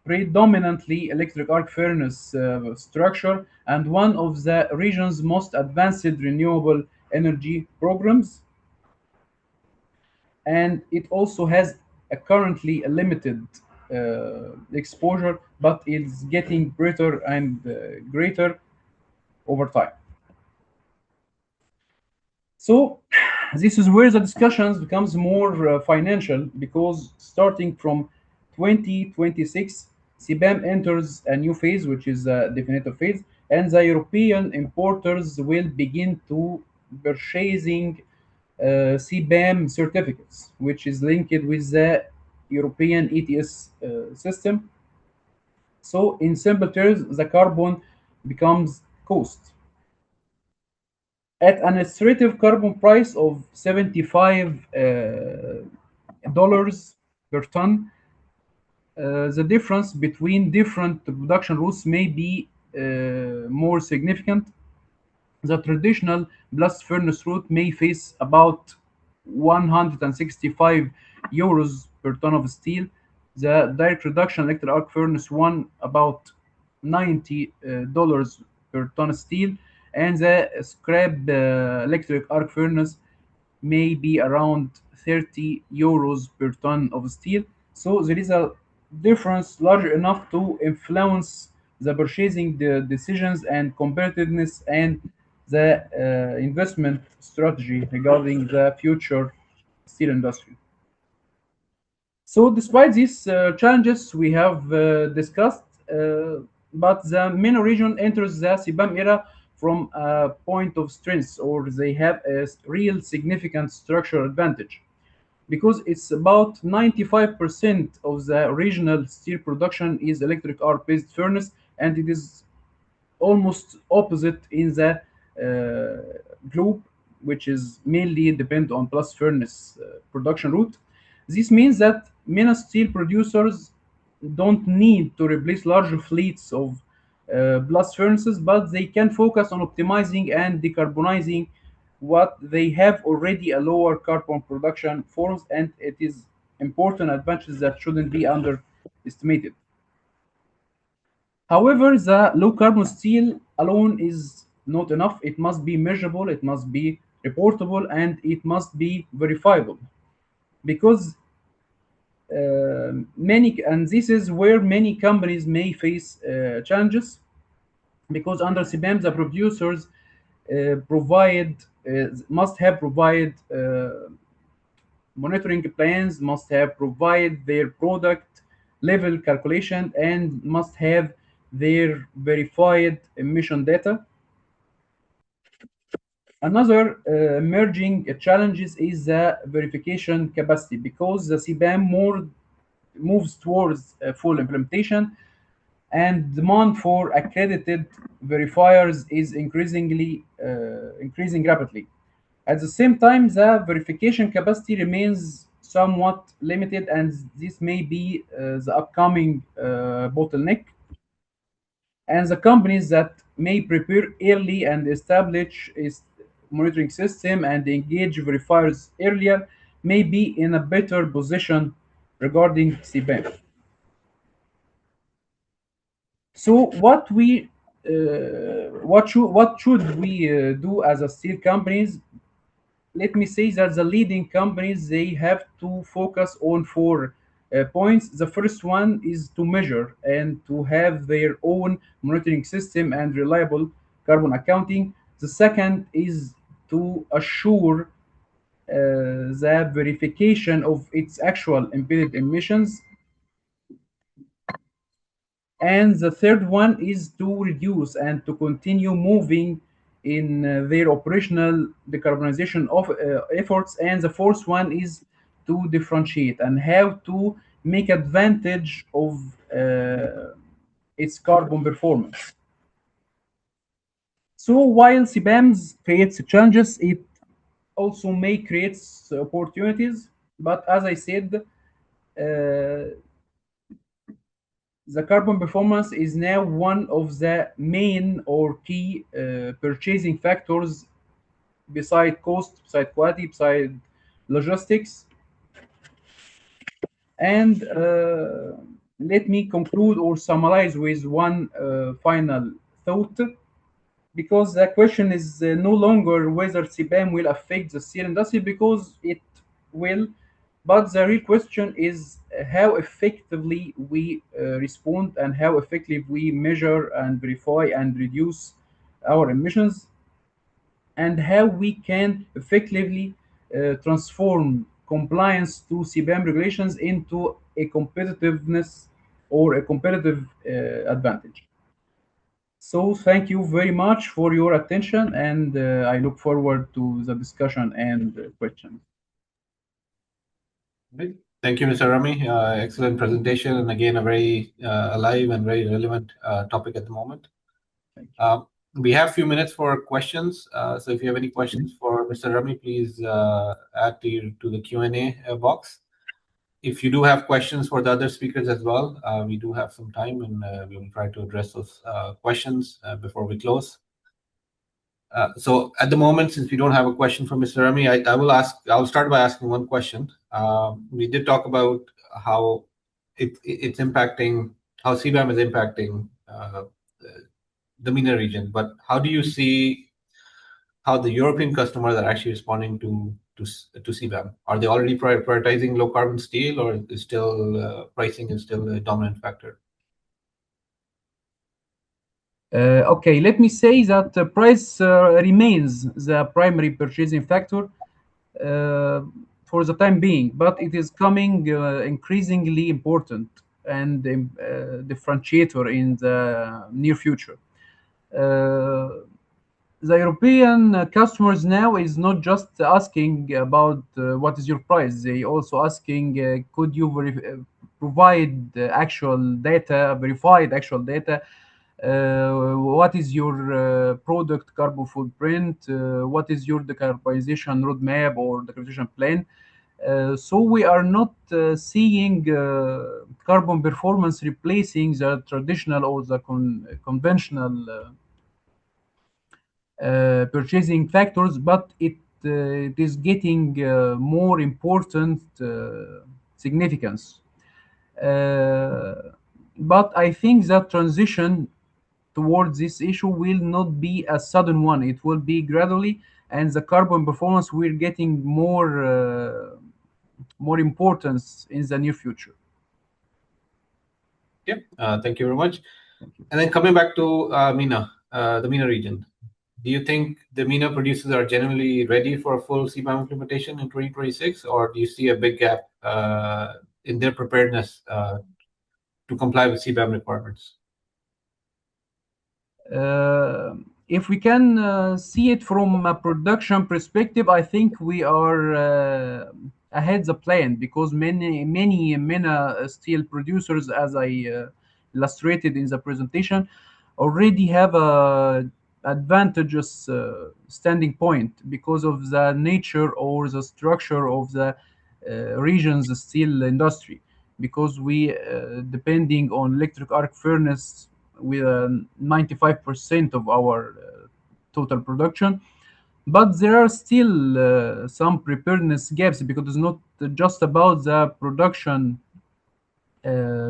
S5: predominantly electric arc furnace structure and one of the region's most advanced renewable energy programs. And it also has a currently a limited exposure, but it's getting greater and greater over time. So this is where the discussions becomes more financial because starting from 2026, CBAM enters a new phase, which is a definitive phase, and the European importers will begin to purchasing CBAM certificates, which is linked with the European ETS system. So in simple terms, the carbon becomes cost. At an illustrative carbon price of $75 per ton, the difference between different production routes may be more significant. The traditional blast furnace route may face about 165 euros per ton of steel. The direct reduction electric arc furnace one about $90 per ton of steel, and the scrap electric arc furnace may be around 30 euros per ton of steel. So there is a difference large enough to influence the purchasing decisions and competitiveness and the investment strategy regarding the future steel industry. So despite these challenges we have discussed, but the MENA region enters the CBAM era from a point of strength, or they have a real significant structural advantage, because it's about 95% of the regional steel production is electric arc based furnace, and it is almost opposite in the group, which is mainly depend on blast furnace production route. This means that MENA steel producers don't need to replace large fleets of blast furnaces, but they can focus on optimizing and decarbonizing what they have already a lower carbon production forms, and it is important advantage that shouldn't be underestimated. However, the low carbon steel alone is not enough. It must be measurable, it must be reportable, and it must be verifiable. Because and this is where many companies may face challenges, because under CBAM, the producers provide must have provide monitoring plans, must have provide their product level calculation, and must have their verified emission data. Another emerging challenges is the verification capacity, because the CBAM more moves towards full implementation, and demand for accredited verifiers is increasing rapidly. At the same time, the verification capacity remains somewhat limited, and this may be the upcoming bottleneck. And the companies that may prepare early and establish a monitoring system and engage verifiers earlier may be in a better position regarding CBAM. So what should we do as a steel companies? Let me say that the leading companies, they have to focus on four points. The first one is to measure and to have their own monitoring system and reliable carbon accounting. The second is to assure the verification of its actual embedded emissions. And the third one is to reduce and to continue moving in their operational decarbonization of efforts. And the fourth one is to differentiate and how to make advantage of its carbon performance. So while CBAMs creates challenges, it also may create opportunities. But as I said, the carbon performance is now one of the main or key purchasing factors, beside cost, beside quality, beside logistics. And let me conclude or summarize with one final thought, because the question is no longer whether CBAM will affect the steel industry, because it will, but the real question is how effectively we respond and how effectively we measure and verify and reduce our emissions, and how we can effectively transform compliance to CBAM regulations into a competitiveness or a competitive advantage. So thank you very much for your attention, and I look forward to the discussion and questions.
S1: Great. Thank you, Mr. Rami. Excellent presentation, and again, a very alive and very relevant topic at the moment. We have a few minutes for questions. So if you have any questions for Mr. Rami, please add to the Q&A box. If you do have questions for the other speakers as well, we do have some time, and we will try to address those questions before we close. So at the moment, since we don't have a question from Mr. Rami, I'll start by asking one question. We did talk about how it's impacting, how CBAM is impacting the MENA region, but how do you see how the European customers are actually responding to CBAM? Are they already prioritizing low carbon steel, or is still pricing is still a dominant factor?
S5: Okay, let me say that price remains the primary purchasing factor for the time being, but it is coming increasingly important and differentiator in the near future. the European customers now is not just asking about what is your price. They also asking, could you provide actual data, verified actual data? What is your product carbon footprint? What is your decarbonization roadmap or decarbonization plan? So we are not seeing carbon performance replacing the traditional or the conventional purchasing factors, but it is getting more important significance. But I think that transition towards this issue will not be a sudden one. It will be gradually, and the carbon performance will getting more importance in the near future.
S1: Yeah, thank you very much. And then coming back to MENA, the MENA region, do you think the MENA producers are generally ready for a full CBAM implementation in 2026, or do you see a big gap in their preparedness to comply with CBAM requirements?
S5: If we can see it from a production perspective, I think we are ahead the plan, because many MENA steel producers, as I illustrated in the presentation, already have a advantageous standing point because of the nature or the structure of the region's steel industry. Because we depending on electric arc furnace with 95% of our total production. But there are still some preparedness gaps, because it's not just about the production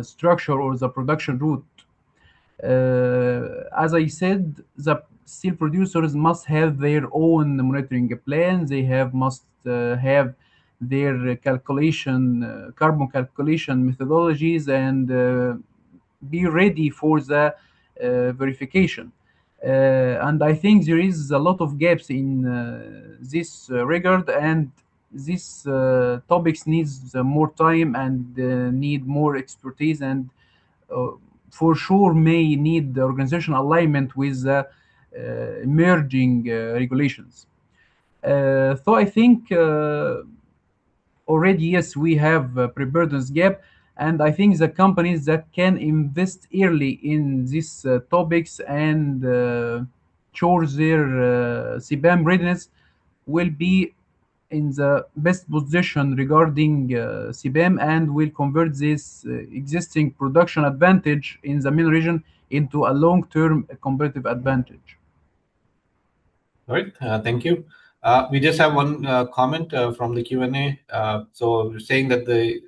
S5: structure or the production route. As I said, the steel producers must have their own monitoring plan. They must have their carbon calculation methodologies, and be ready for the verification. And I think there is a lot of gaps in this regard, and this topics needs more time and need more expertise, and for sure may need the organizational alignment with the emerging regulations. So I think already, yes, we have a preparedness gap, and I think the companies that can invest early in these topics and shows their CBAM readiness will be in the best position regarding CBAM, and will convert this existing production advantage in the MENA region into a long-term competitive advantage.
S1: All right, thank you. We just have one comment from the Q&A. So saying that the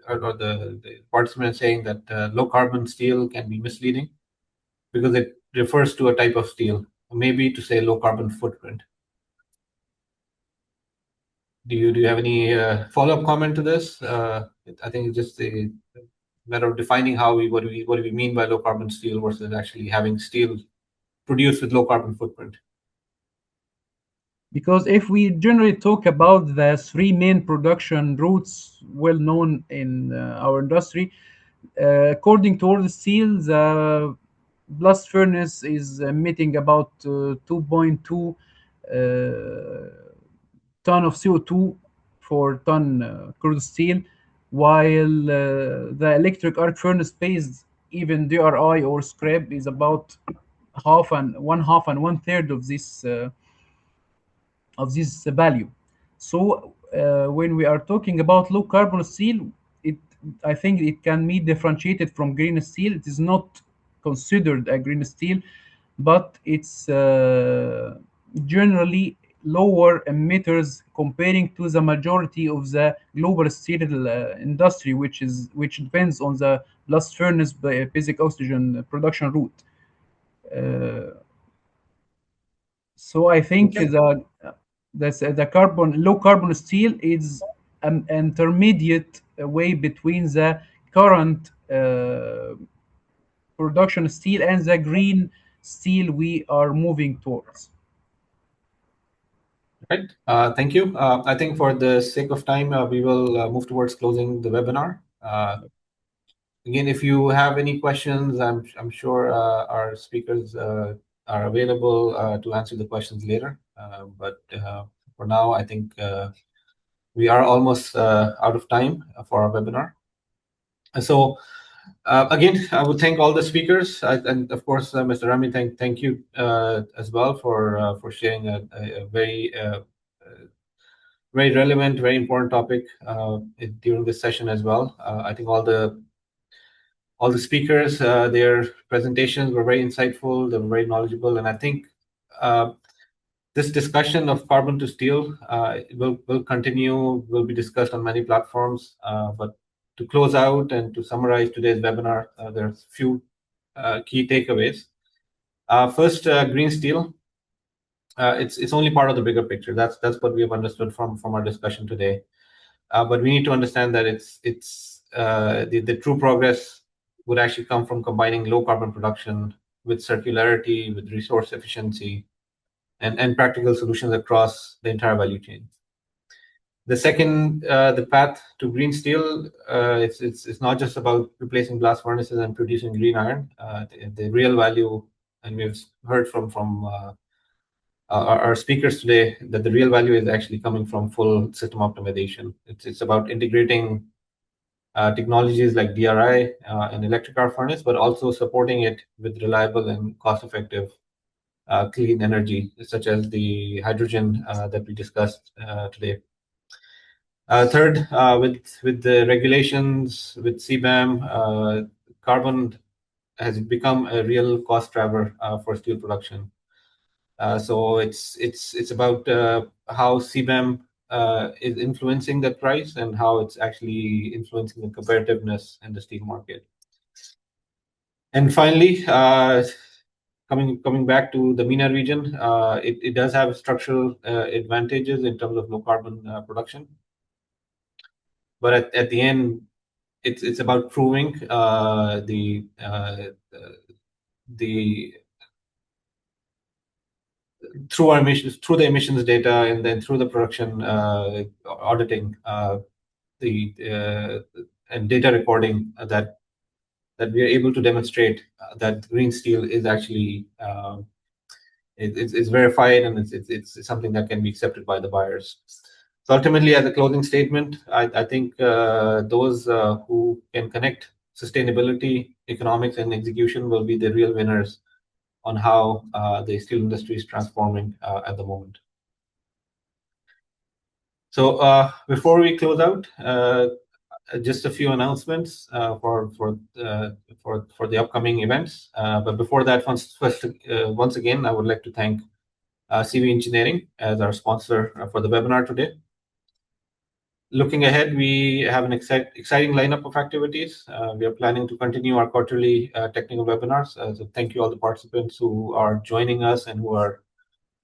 S1: participant is saying that low carbon steel can be misleading because it refers to a type of steel, maybe to say low carbon footprint. Do you have any follow-up comment to this? I think it's just a matter of defining what do we mean by low carbon steel versus actually having steel produced with low carbon footprint.
S5: Because if we generally talk about the three main production routes well known in our industry, according to World Steel, the blast furnace is emitting about 2.2 ton of CO2 for ton crude steel, while the electric arc furnace based even DRI or scrap is about half and one third of this value. So when we are talking about low carbon steel, I think it can be differentiated from green steel. It is not considered a green steel, but it's generally lower emitters comparing to the majority of the global steel industry, which depends on the blast furnace basic oxygen production route. So I think the low carbon steel is an intermediate way between the current production steel and the green steel we are moving towards.
S1: Right. Thank you. I think for the sake of time, we will move towards closing the webinar. Again, if you have any questions, I'm sure our speakers are available to answer the questions later. But for now, I think we are almost out of time for our webinar. So again, I would thank all the speakers, and of course, Mr. Rami, thank you as well for sharing a very very relevant, very important topic during this session as well. I think all the speakers, their presentations were very insightful. They were very knowledgeable, and I think this discussion of carbon to steel will continue. Will be discussed on many platforms. But to close out and to summarize today's webinar, there's a few key takeaways. First, green steel. It's only part of the bigger picture. That's what we have understood from our discussion today. But we need to understand that the true progress would actually come from combining low carbon production with circularity, with resource efficiency, and practical solutions across the entire value chain. The second, the path to green steel, it's not just about replacing blast furnaces and producing green iron. The real value, and we've heard from our speakers today, that the real value is actually coming from full system optimization. It's about integrating technologies like DRI and electric arc furnace, but also supporting it with reliable and cost-effective clean energy, such as the hydrogen that we discussed today. Third, with the regulations, with CBAM, carbon has become a real cost driver for steel production. So it's about how CBAM is influencing the price and how it's actually influencing the competitiveness in the steel market. And finally, coming back to the MENA region, it does have structural advantages in terms of low carbon production. But at the end, it's about proving through our emissions, through the emissions data, and then through the production auditing, and data recording that we are able to demonstrate that green steel is actually it's verified, and it's something that can be accepted by the buyers. So ultimately, as a closing statement, I think those who can connect sustainability, economics, and execution will be the real winners on how the steel industry is transforming at the moment. So before we close out, just a few announcements for the upcoming events. But before that, once again, I would like to thank CV Engineering as our sponsor for the webinar today. Looking ahead, we have an exciting lineup of activities. We are planning to continue our quarterly technical webinars. So thank you all the participants who are joining us and who are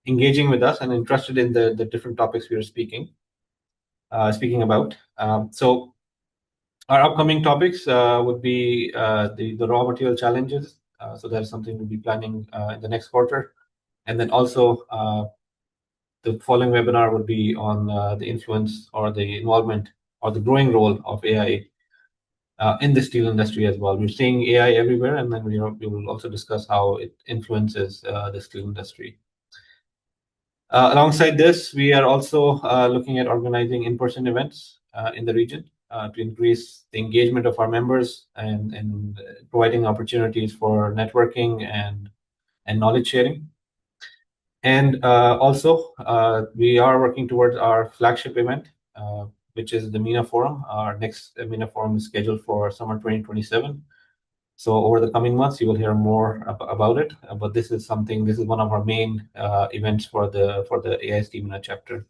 S1: engaging with us and interested in the different topics we are speaking about. So our upcoming topics would be the raw material challenges. So that is something we'll be planning in the next quarter. And then also the following webinar would be on the influence or the involvement or the growing role of AI in the steel industry as well. We're seeing AI everywhere, and then we will also discuss how it influences the steel industry. Alongside this, we are also looking at organizing in-person events in the region to increase the engagement of our members and providing opportunities for networking and knowledge sharing. And also, we are working towards our flagship event, which is the MENA Forum. Our next MENA Forum is scheduled for summer 2027. So over the coming months, you will hear more about it. But this is one of our main events for the AIST MENA chapter.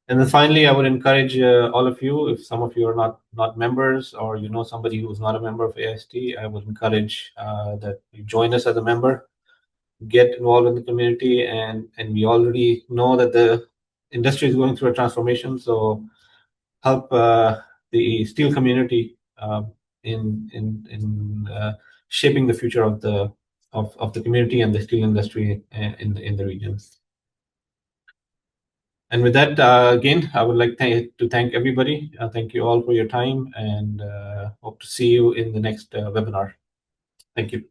S1: And then finally, I would encourage all of you, if some of you are not members or you know somebody who's not a member of AIST, I would encourage that you join us as a member. Get involved in the community, and we already know that the industry is going through a transformation. So help the steel community in shaping the future of the community and the steel industry in the region. And with that, again, I would like to thank everybody. Thank you all for your time, and hope to see you in the next webinar. Thank you.